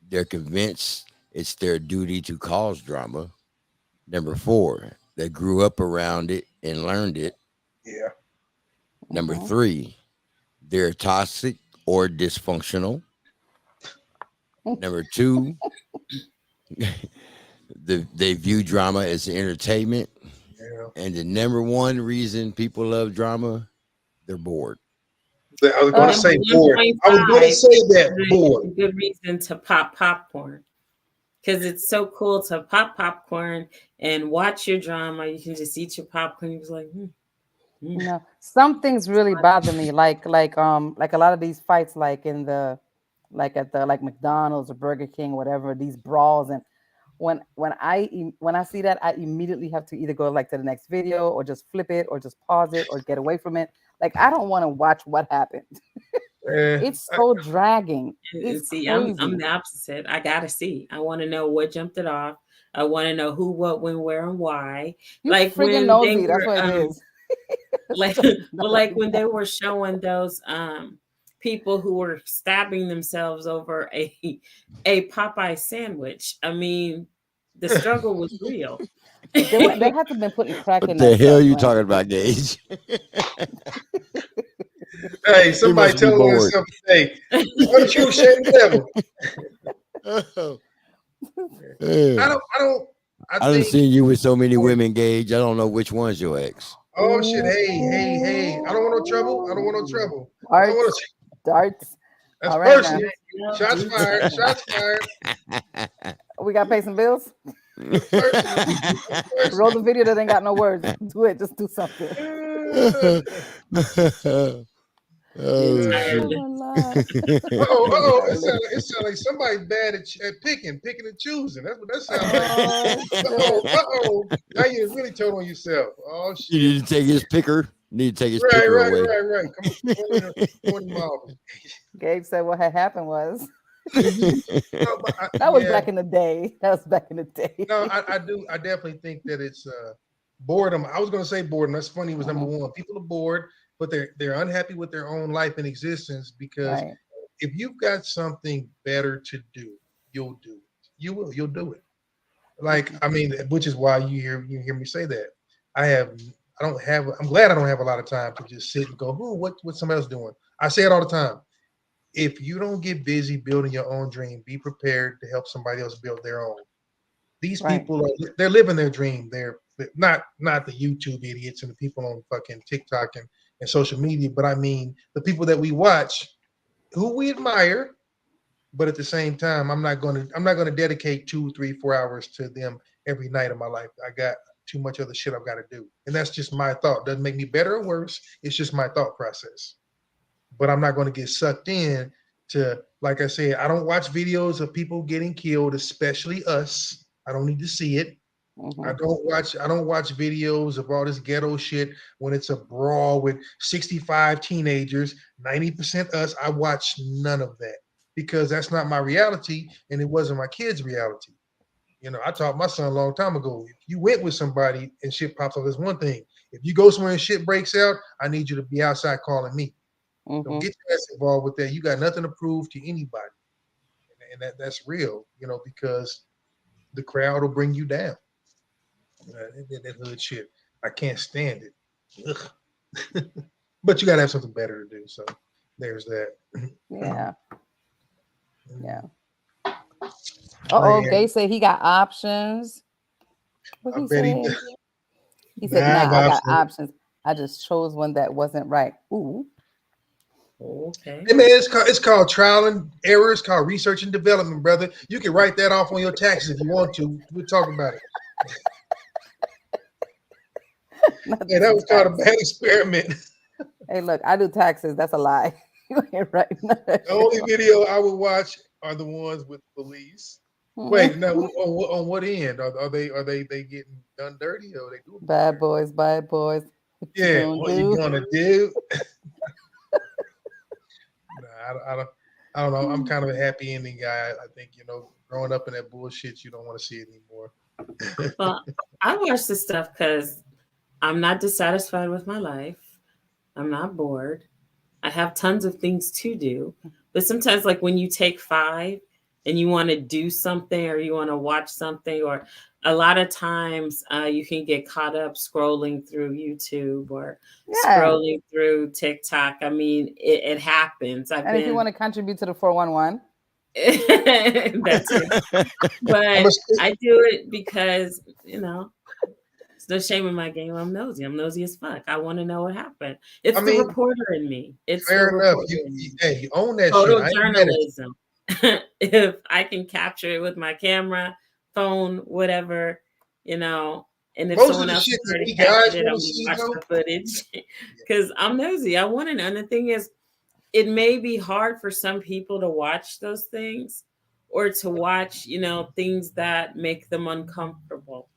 they're convinced it's their duty to cause drama. Number 4, they grew up around it and learned it. Yeah. Number 3, they're toxic or dysfunctional. Number 2, they view drama as entertainment. Yeah. And the number 1 reason people love drama, they're bored. I was going to say bored. I was going to say that bored. A good reason to pop popcorn. Because it's so cool to pop popcorn and watch your drama. You can just eat your popcorn. You're like, No, some things really bother me. Like a lot of these fights, like at the McDonald's or Burger King, whatever, these brawls. And when I see that, I immediately have to either go like to the next video or just flip it or just pause it or get away from it. Like I don't want to watch what happened. It's so dragging. It's see, crazy. I'm the opposite. I gotta see. I want to know what jumped it off. I want to know who, what, when, where, and why. You like friggin' when nosy. they That's were, what it is. like when they were showing those people who were stabbing themselves over a Popeye sandwich. I mean, the struggle was real. They had to have been putting crack in What that the hell stuff, you man. talking about, Gage? Hey, somebody tell her something. Hey, what the truth, shame the devil. I don't seen you with so many women, Gage. I don't know which one's your ex. Oh shit! Hey! I don't want no trouble. Darts. That's all right, personal. Shots fired. Shots fired. We got to pay some bills. Roll the video that ain't got no words. Do it. Just do something. Oh, it sounds like somebody's bad at picking and choosing. That's what that sounds like. Now you really told on yourself. Oh shit! You need to take his picker. Need to take his picker away. Right. Come on, Gabe said what had happened was that was back in the day. No, I definitely think that it's boredom. I was going to say boredom. That's funny. It was number one. People are bored, but they're unhappy with their own life and existence because if you've got something better to do, you'll do it. You'll do it. Like, I mean, which is why you hear me say that. I'm glad I don't have a lot of time to just sit and go, what's somebody else doing? I say it all the time. If you don't get busy building your own dream, be prepared to help somebody else build their own. These people they're living their dream. They're not the YouTube idiots and the people on fucking TikTok and social media, but I mean the people that we watch who we admire, but at the same time, I'm not gonna dedicate 2, 3, 4 hours to them every night of my life. I got too much other shit I've got to do. And that's just my thought. Doesn't make me better or worse. It's just my thought process. But I'm not going to get sucked in to, like I said, I don't watch videos of people getting killed, especially us. I don't need to see it. I don't watch videos of all this ghetto shit when it's a brawl with 65 teenagers, 90% us. I watch none of that because that's not my reality and it wasn't my kids' reality. You know, I taught my son a long time ago, if you went with somebody and shit pops up, that's one thing. If you go somewhere and shit breaks out, I need you to be outside calling me. Don't get your ass involved with that. You got nothing to prove to anybody. And that's real, you know, because the crowd will bring you down. That hood shit. I can't stand it. But you got to have something better to do. So there's that. Yeah. Yeah. Gay said he got options. What he said? He said, "Nah, I got options. I just chose one that wasn't right." Ooh. Okay. Hey man, it's called trial and error. It's called research and development, brother. You can write that off on your taxes if you want to. We'll talk about it. Yeah, that was called a bad experiment. Hey, look, I do taxes. That's a lie. You ain't right. The only video I would watch are the ones with police. Wait, no. On what end are they getting done dirty or are they doing bad boys? Yeah, what you gonna do? I don't know. I'm kind of a happy ending guy. I think, you know, growing up in that bullshit, you don't want to see it anymore. Well, I watch this stuff because I'm not dissatisfied with my life. I'm not bored. I have tons of things to do. But sometimes, like when you take 5 and you want to do something or you want to watch something, or a lot of times you can get caught up scrolling through YouTube or scrolling through TikTok. I mean, it happens. If you want to contribute to the 411. That's it. But I do it because, you know, it's no shame in my game. I'm nosy. I'm nosy as fuck. I want to know what happened. It's the reporter in me. It's fair enough. You own that total shit. Journalism. If I can capture it with my camera, phone, whatever, you know, and if someone else has already captured it, I'm gonna watch the footage because I'm nosy. I want to know. And the thing is, it may be hard for some people to watch those things or to watch, you know, things that make them uncomfortable.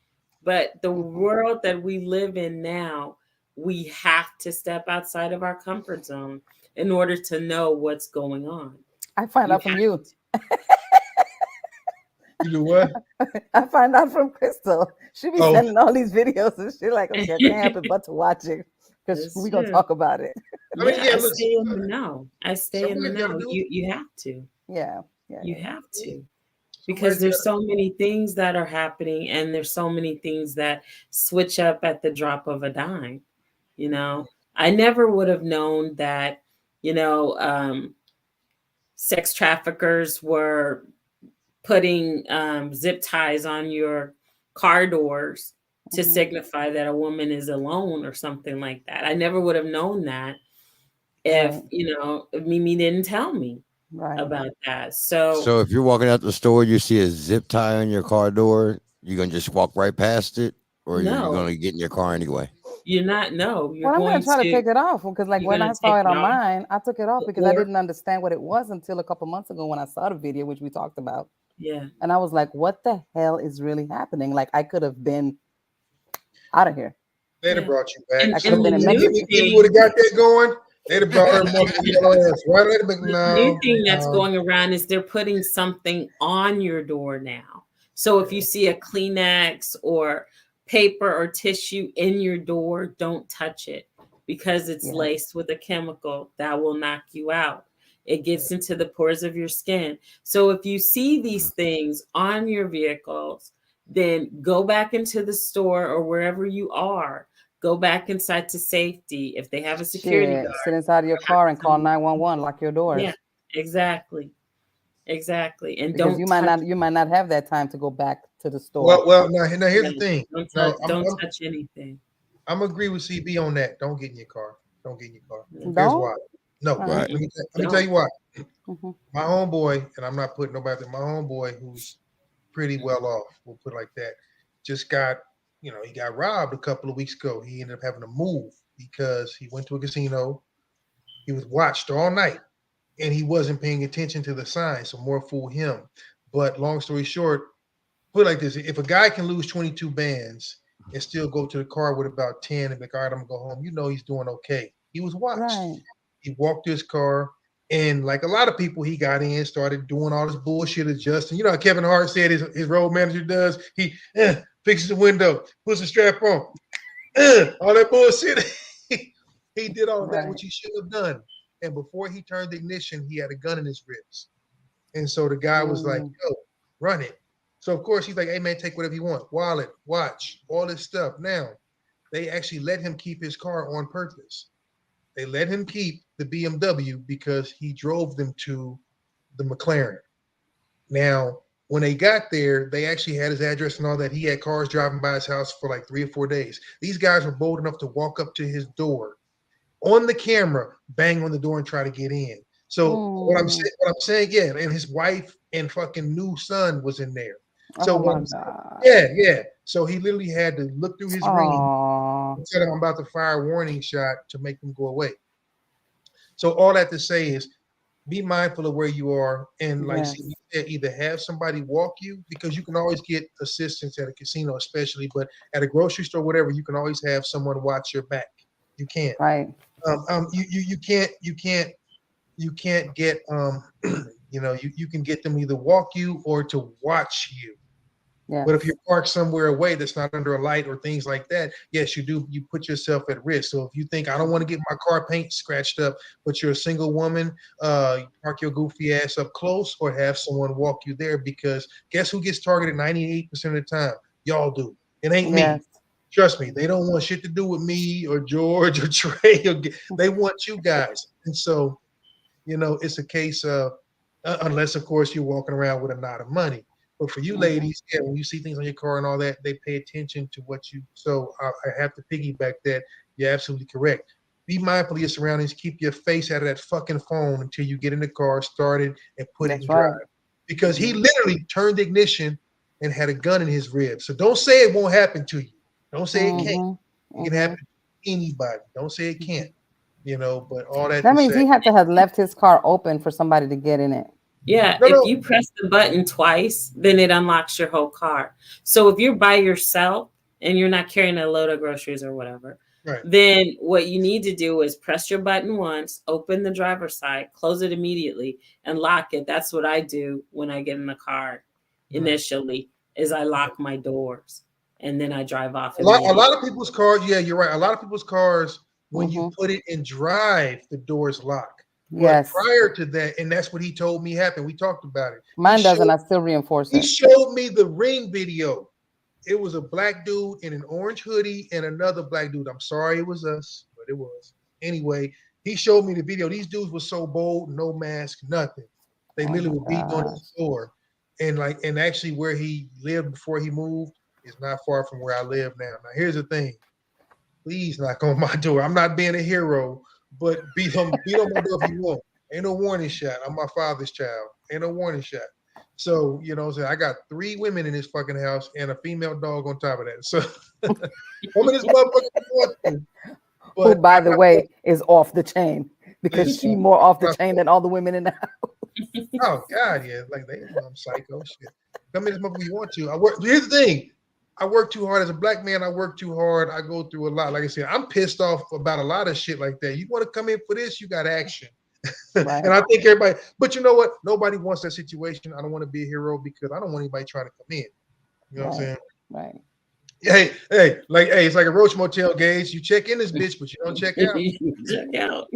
But the world that we live in now, we have to step outside of our comfort zone in order to know what's going on. I find out from you. You do what? I find out from Crystal. She be sending all these videos and she's like, okay, I can't help it but to watch it because we're going to talk about it. I stay in the know. I stay in the know. You have to. Yeah. You have to. Because there's so many things that are happening and there's so many things that switch up at the drop of a dime. You know, I never would have known that, you know, sex traffickers were putting zip ties on your car doors to signify that a woman is alone or something like that. I never would have known that if, you know, Mimi didn't tell me about that. So if you're walking out the store, you see a zip tie on your car door, you're going to just walk right past it or you're going to get in your car anyway? You're not. No, you're I'm going gonna try to take it off because, like, when I saw it on mine, I took it off because I didn't understand what it was until a couple months ago when I saw the video, which we talked about. Yeah. And I was like, "What the hell is really happening?" Like, I could have been out of here. They'd have brought you back. I could have been in Mexico. If you would have got that going, they'd have brought her ass. The new thing that's going around is they're putting something on your door now. So if you see a Kleenex or paper or tissue in your door, don't touch it because it's laced with a chemical that will knock you out. It gets into the pores of your skin. So if you see these things on your vehicles, then go back into the store or wherever you are. Go back inside to safety. If they have a security guard, sit inside of your car and call 911. Lock your doors. Yeah, exactly. And because don't you might not have that time to go back to the store. Well, now here's the thing. Don't touch anything. I'm agree with CB on that. Don't get in your car. Don't get in your car. Don't? Here's why. No, right. Let me tell you why. My homeboy, and I'm not putting nobody there, my homeboy who's pretty well off, we'll put it like that, just got, he got robbed a couple of weeks ago. He ended up having to move because he went to a casino. He was watched all night and he wasn't paying attention to the signs, so more fool him. But long story short, put it like this: if a guy can lose 22 bands and still go to the car with about 10 and be like, all right, I'm gonna go home, he's doing okay. He was watched. Right. He walked to his car, and like a lot of people, he got in, started doing all this bullshit adjusting. You know how Kevin Hart said his road manager does? He fixes the window, puts the strap on, all that bullshit. He did all of that, which he shouldn't have done. And before he turned the ignition, he had a gun in his ribs. And so the guy was like, yo, run it. So, of course, he's like, hey, man, take whatever you want. Wallet, watch, all this stuff. Now, they actually let him keep his car on purpose. They let him keep the BMW because he drove them to the McLaren. Now, when they got there, they actually had his address and all that. He had cars driving by his house for like 3 or 4 days. These guys were bold enough to walk up to his door on the camera, bang on the door and try to get in. So what I'm saying, yeah, and his wife and fucking new son was in there. So yeah. So he literally had to look through his ring and tell him I'm about to fire a warning shot to make them go away. So all that to say is be mindful of where you are, and like you said, either have somebody walk you, because you can always get assistance at a casino, especially, but at a grocery store, whatever, you can always have someone watch your back. You can't. Right. You can't get you can get them either walk you or to watch you. Yeah. But if you're parked somewhere away that's not under a light or things like that, yes, you put yourself at risk. So if you think I don't want to get my car paint scratched up, but you're a single woman, park your goofy ass up close or have someone walk you there, because guess who gets targeted 98% of the time? Y'all do. It ain't me. Trust me, they don't want shit to do with me or George or Trey. They want you guys. And so, it's a case of, unless, of course, you're walking around with a knot of money. But for you ladies, when you see things on your car and all that, they pay attention to what you. So I have to piggyback that. You're absolutely correct. Be mindful of your surroundings. Keep your face out of that fucking phone until you get in the car, started, and put it in drive. Because he literally turned the ignition and had a gun in his ribs. So don't say it won't happen to you. Don't say it can't. It can happen to anybody. Don't say it can't. But all that. That means he had to have left his car open for somebody to get in it. Yeah, if you press the button twice, then it unlocks your whole car. So if you're by yourself and you're not carrying a load of groceries or whatever, then what you need to do is press your button once, open the driver's side, close it immediately, and lock it. That's what I do when I get in the car initially, is I lock my doors and then I drive off. A lot of people's cars, yeah, you're right. A lot of people's cars, when you put it in drive, the doors lock. But prior to that, and that's what he told me happened. We talked about it. Mine doesn't. I still reinforce it. He showed me the Ring video. It was a black dude in an orange hoodie and another black dude. I'm sorry it was us, but it was. Anyway, he showed me the video. These dudes were so bold, no mask, nothing. They literally were beating on his door. And actually where he lived before he moved is not far from where I live now. Now, here's the thing. Please knock on my door. I'm not being a hero, but beat on my door if you want. Ain't no warning shot. I'm my father's child. Ain't no warning shot. So, you know, I got 3 women in this fucking house and a female dog on top of that. So, I'm in this motherfucker. Who, by the way, is off the chain because she's more off the chain than all the women in the house. Oh God, yeah, like I'm psycho shit. Come in this motherfucker you want to. I work. Here's the thing. I work too hard as a black man. I work too hard. I go through a lot. Like I said, I'm pissed off about a lot of shit like that. You want to come in for this, you got action. Right. And I think everybody, but you know what? Nobody wants that situation. I don't want to be a hero because I don't want anybody trying to come in. You know what I'm saying? Right. Hey, it's like a Roach Motel, Gage. You check in this bitch, but you don't check out. Check out.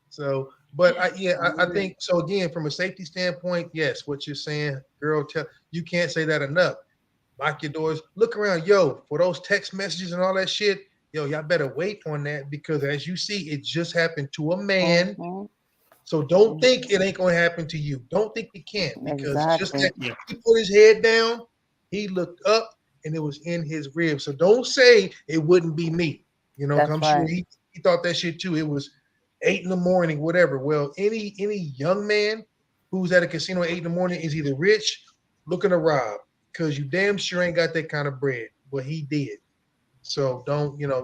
So, but I think so. Again, from a safety standpoint, yes, what you're saying, girl, you can't say that enough. Lock your doors. Look around, yo, for those text messages and all that shit. Yo, y'all better wait on that because as you see, it just happened to a man. So don't think it ain't gonna happen to you. Don't think it can't because just that he put his head down, he looked up, and it was in his ribs. So don't say it wouldn't be me. You know, I'm sure he thought that shit too. It was 8 a.m, whatever. Well, any young man who's at a casino at 8 a.m. is either rich, looking to rob, because you damn sure ain't got that kind of bread. Well, he did. So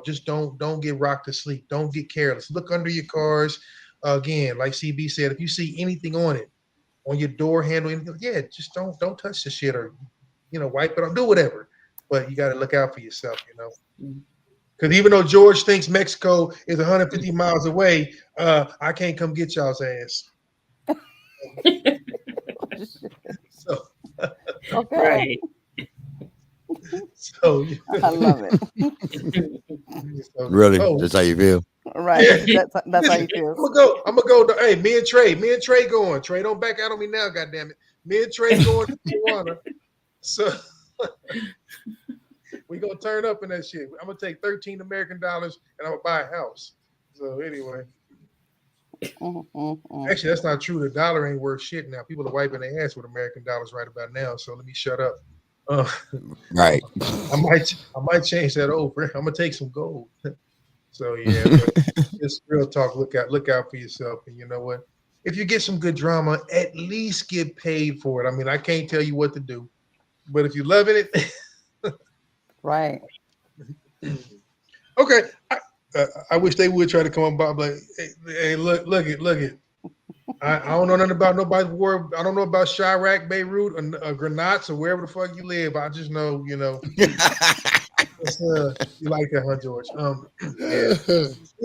just don't get rocked to sleep. Don't get careless. Look under your cars. Again, like CB said, if you see anything on it, on your door handle, anything, just don't touch the shit or wipe it off, do whatever. But you got to look out for yourself, Because even though George thinks Mexico is 150 miles away, I can't come get y'all's ass. So, okay. Right. So I love it. Really? That's how you feel? Right. That's how you feel. I'm gonna go. Hey, me and Trey going. Trey, don't back out on me now, goddammit. Me and Trey going to Tijuana. So we gonna turn up in that shit. I'm gonna take $13 American and I'm gonna buy a house. So anyway. Actually, that's not true. The dollar ain't worth shit now. People are wiping their ass with American dollars right about now. So let me shut up. Right. I might change that over. I'm gonna take some gold. So yeah, just real talk. Look out for yourself. And you know what? If you get some good drama, at least get paid for it. I mean, I can't tell you what to do, but if you're loving it, right? Okay. I wish they would try to come on by, like, hey, look it. I don't know nothing about nobody's war. I don't know about Chirac, Beirut, or Grenades, or wherever the fuck you live. I just know, you like that, huh, George?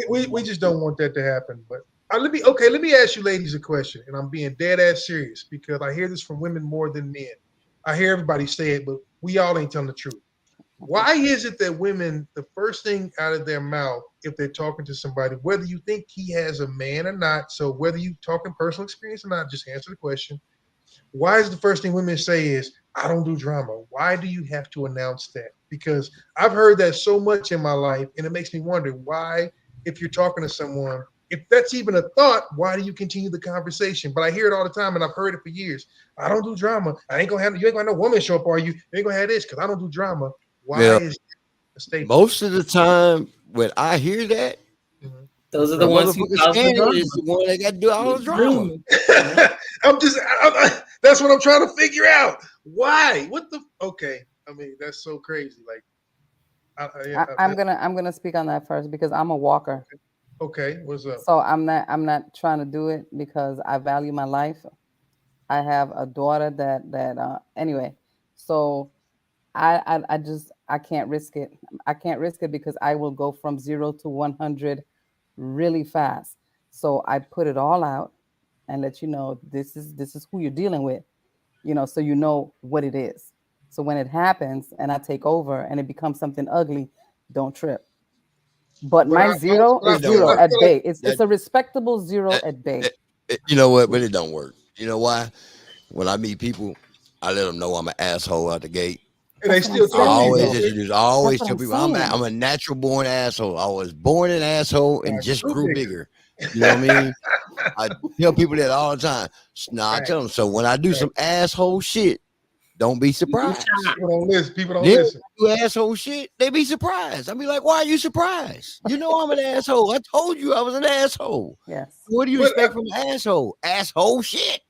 We just don't want that to happen. But let me ask you ladies a question, and I'm being dead ass serious because I hear this from women more than men. I hear everybody say it, but we all ain't telling the truth. Why is it that women, the first thing out of their mouth, if they're talking to somebody, whether you think he has a man or not, so whether you talking personal experience or not, just answer the question. Why is the first thing women say is, I don't do drama? Why do you have to announce that? Because I've heard that so much in my life, and it makes me wonder why, if you're talking to someone, if that's even a thought, why do you continue the conversation? But I hear it all the time, and I've heard it for years. I don't do drama. You ain't gonna have no woman show up, are you? You ain't gonna have this because I don't do drama. Why is a statement? Most of the time when I hear that, those are the ones who cause the drama. Is the one that got to do all the drama. That's what I'm trying to figure out. Why? Okay. I mean, that's so crazy. Like, I'm gonna speak on that first because I'm a walker. Okay, what's up? So I'm not trying to do it because I value my life. I have a daughter that anyway. So I can't risk it. I can't risk it because I will go from 0 to 100 really fast. So I put it all out and let you know this is who you're dealing with, so you know what it is. So when it happens and I take over and it becomes something ugly, don't trip. But my zero is zero at bay. It's a respectable zero at bay. You know what? But it don't work. You know why? When I meet people, I let them know I'm an asshole out the gate. And they still I always tell people I'm a natural born asshole. I was born an asshole and just grew bigger. You know what I mean? I tell people that all the time. I tell them, so when I do some asshole shit, don't be surprised. People don't listen. Do asshole shit, they be surprised. I be like, why are you surprised? You know I'm an asshole. I told you I was an asshole. Yes. What do you expect from an asshole? Asshole shit.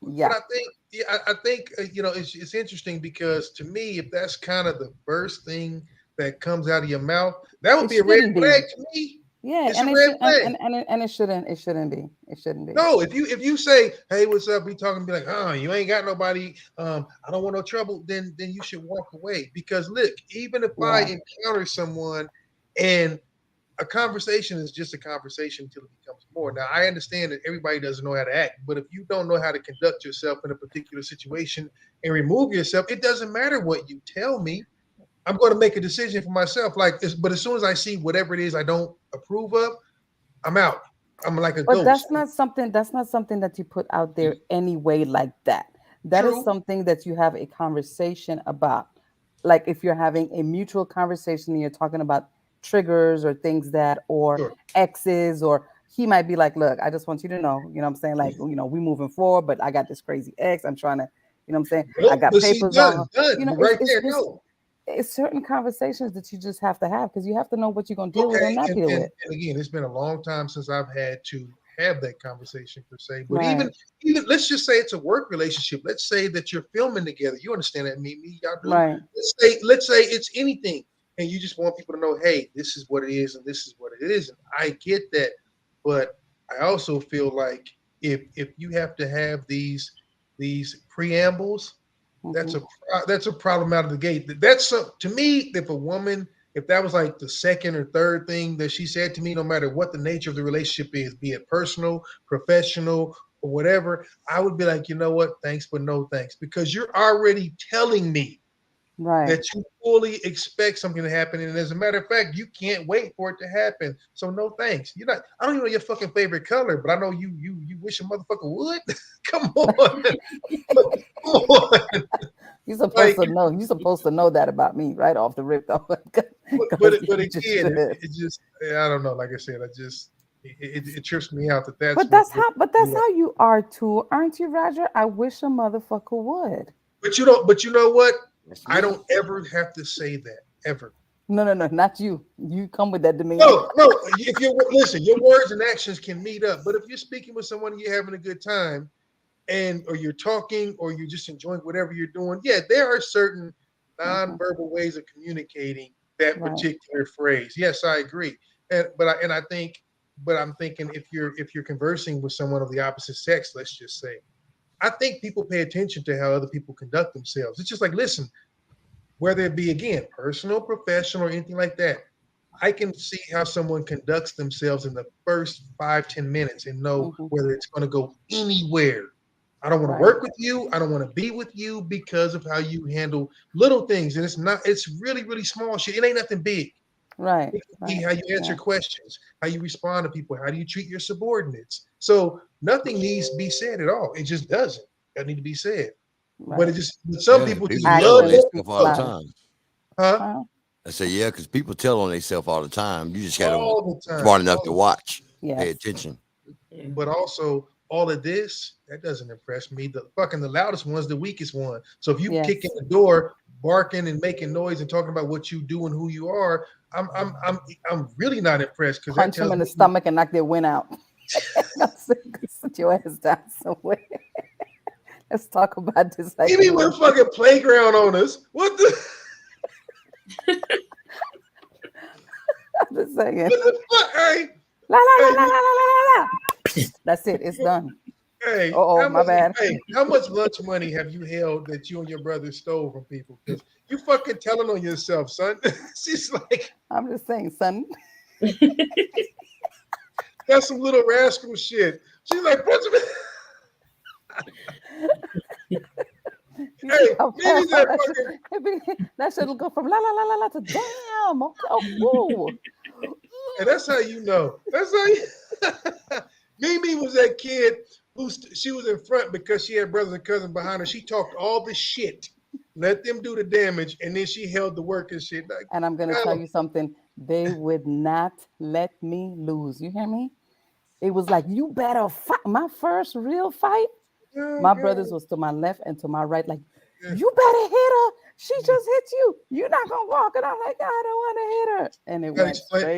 Yeah. But I think it's interesting because to me, if that's kind of the first thing that comes out of your mouth, that would be a red flag to me. Yeah, it's a red flag. And it shouldn't be. It shouldn't be. No, if you say, "Hey, what's up?" We talking, be like, "Oh, you ain't got nobody. I don't want no trouble." Then you should walk away because look, even if I encounter someone and a conversation is just a conversation until it becomes more. Now, I understand that everybody doesn't know how to act, but if you don't know how to conduct yourself in a particular situation and remove yourself, it doesn't matter what you tell me. I'm going to make a decision for myself. But as soon as I see whatever it is I don't approve of, I'm out. I'm like a ghost. But that's not something that you put out there anyway like that. That is something that you have a conversation about. Like if you're having a mutual conversation and you're talking about triggers or things or exes, or he might be like, look, I just want you to know, you know what I'm saying? Like, we moving forward, but I got this crazy ex. I'm trying to, you know what I'm saying? I got papers on. It's certain conversations that you just have to have because you have to know what you're going to deal with or not deal with. And again, it's been a long time since I've had to have that conversation per se. But even let's just say it's a work relationship. Let's say that you're filming together. You understand that, me, y'all do. Right. Let's say it's anything, and you just want people to know, hey, this is what it is, and this is what it is. And I get that, but I also feel like if you have to have these preambles. That's a problem out of the gate. To me, if that was like the second or third thing that she said to me, no matter what the nature of the relationship is, be it personal, professional, or whatever, I would be like, you know what, thanks, but no thanks, because you're already telling me that you fully expect something to happen, and as a matter of fact, you can't wait for it to happen. So no thanks. I don't even know your fucking favorite color, but I know you wish a motherfucker would. Come on. Come on. You're supposed to know. You're supposed to know that about me right off the rip, though. but again, it just I don't know. Like I said, it trips me out that's. But that's how you are too, aren't you, Roger? I wish a motherfucker would. But you know what? I don't ever have to say that ever. No, not you. You come with that demeanor. No. If you listen, your words and actions can meet up. But if you're speaking with someone and you're having a good time, or you're talking, or you're just enjoying whatever you're doing, there are certain nonverbal ways of communicating that particular phrase. Yes, I agree. I'm thinking if you're conversing with someone of the opposite sex, let's just say, I think people pay attention to how other people conduct themselves. It's just like, listen, whether it be, again, personal, professional, or anything like that, I can see how someone conducts themselves in the first 5-10 minutes and know whether it's going to go anywhere. I don't want to work with you. I don't want to be with you because of how you handle little things. And it's really, really small shit. It ain't nothing big. Right. It can be how you answer questions, how you respond to people, how do you treat your subordinates. So nothing needs to be said at all. It just doesn't. That need to be said. Right. But it just some people just love that stuff all the time. Huh? I say because people tell on themselves all the time. You just got to be smart enough to watch, pay attention. But also, all of this that doesn't impress me. The loudest one's the weakest one. So if you kick in the door, barking and making noise and talking about what you do and who you are, I'm really not impressed because punch them in the stomach and knock their wind out. Sit your ass down somewhere. Let's talk about this. Give me one fucking playground on us. What the? I'm just saying. Hey. La, la, la, la, la, la, la. That's it. It's done. Hey, my bad. Hey, how much lunch money have you held that you and your brother stole from people? Because you fucking telling on yourself, son. She's like, I'm just saying, son. That's some little rascal shit. She's like, hey, maybe that shit'll go from la la la la la to damn. Okay. And that's how you know. That's how you. Mimi was that kid who she was in front because she had brothers and cousins behind her. She talked all the shit, let them do the damage, and then she held the work and shit. Like, and I'm gonna tell you something. They would not let me lose. You hear me? It was like, you better fight. My first real fight, my brothers was to my left and to my right. Like, you better hit her. She just hit you. You're not gonna walk. And I'm like, I don't want to hit her. And it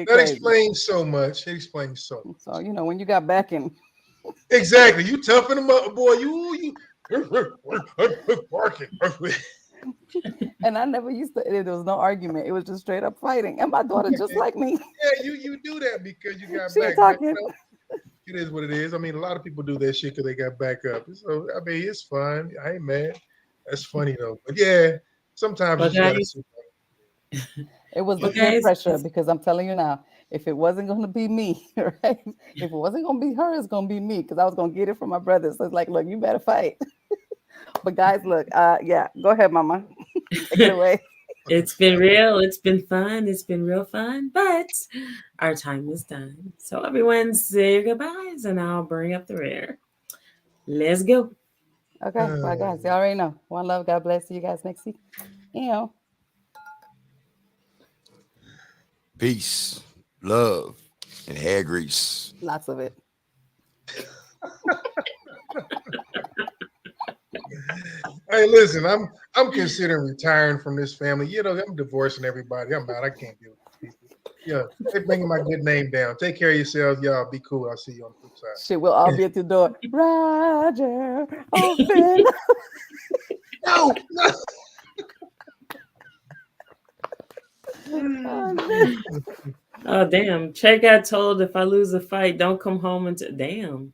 that explains so much. It explains so much. So when you got backing. Exactly. You toughen them up, boy. barking. And I never used to. There was no argument. It was just straight up fighting. And my daughter, just like me. Yeah, you do that because you got she back. talking. It is what it is. I mean, a lot of people do that shit because they got back up. So I mean, it's fun. I ain't mad. That's funny though. But yeah, sometimes you just gotta. It was the peer pressure because I'm telling you now, if it wasn't going to be me, right? If it wasn't going to be her, it's going to be me because I was going to get it from my brother. So it's like, look, you better fight. But guys, look, yeah, go ahead, Mama. Take it away. It's been real. It's been fun. It's been real fun. But our time is done. So everyone say your goodbyes and I'll bring up the rear. Let's go. Okay, bye, guys. You already know. One love. God bless. See you guys next week. Peace, love, and hair grease. Lots of it. Hey, listen, I'm considering retiring from this family. You know, I'm divorcing everybody. I'm out. I can't deal with these people. Yeah, they're bringing my good name down. Take care of yourselves, y'all. Be cool. I'll see you on the flip side. Shit, we'll all be at the door. Roger, open. No. Oh, damn. Trey got told if I lose a fight, don't come home until damn.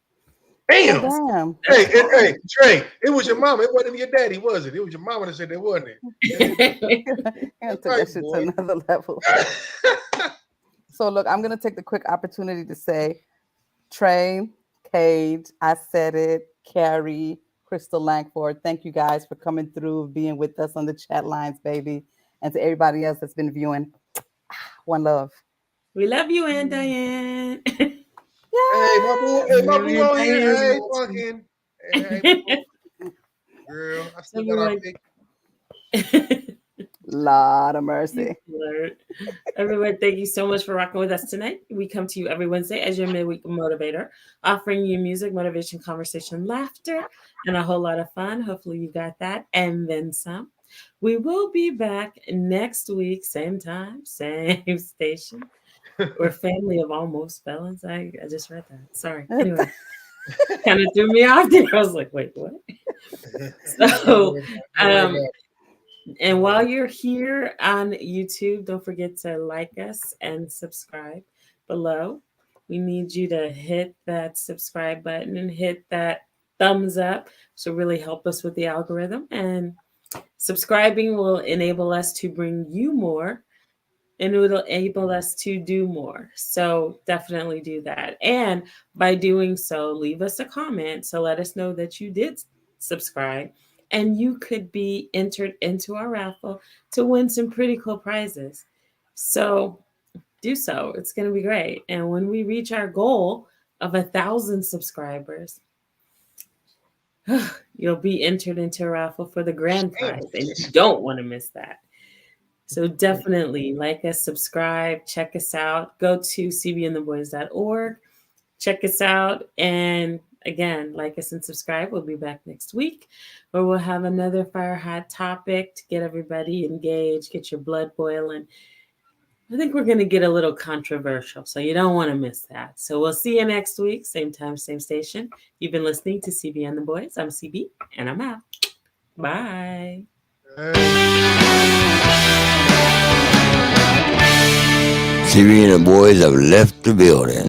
Damn. Oh, damn. Hey, Trey, it was your mama. It wasn't your daddy, was it? It was your mama that said that, wasn't it? Took that shit to another level. So look, I'm gonna take the quick opportunity to say, Trey, Cage, I said it, Carrie, Crystal Langford, thank you guys for coming through, being with us on the chat lines, baby. And to everybody else that's been viewing, one love. We love you, Aunt Diane. Hey, my boo on here. Hey, fucking. Hey, girl, I still got our big. Lot of mercy. Everyone, thank you so much for rocking with us tonight. We come to you every Wednesday as your midweek motivator, offering you music, motivation, conversation, laughter, and a whole lot of fun. Hopefully you got that and then some. We will be back next week, same time, same station. We're family of almost felons. I just read that. Sorry. Anyway, kind of threw me off there. I was like, wait, what? So, and while you're here on YouTube, don't forget to like us and subscribe below. We need you to hit that subscribe button and hit that thumbs up. So really help us with the algorithm. And subscribing will enable us to bring you more, and it will enable us to do more. So definitely do that. And by doing so, leave us a comment. So let us know that you did subscribe. And you could be entered into our raffle to win some pretty cool prizes. So do so. It's going to be great. And when we reach our goal of 1,000 subscribers, you'll be entered into a raffle for the grand prize. And you don't want to miss that. So definitely like us, subscribe, check us out. Go to cbandtheboys.org. Check us out. And again, like us and subscribe. We'll be back next week where we'll have another fire hot topic to get everybody engaged, get your blood boiling. I think we're going to get a little controversial, so you don't want to miss that. So we'll see you next week, same time, same station. You've been listening to CB and the Boys. I'm CB, and I'm out. Bye. CB and the boys have left the building.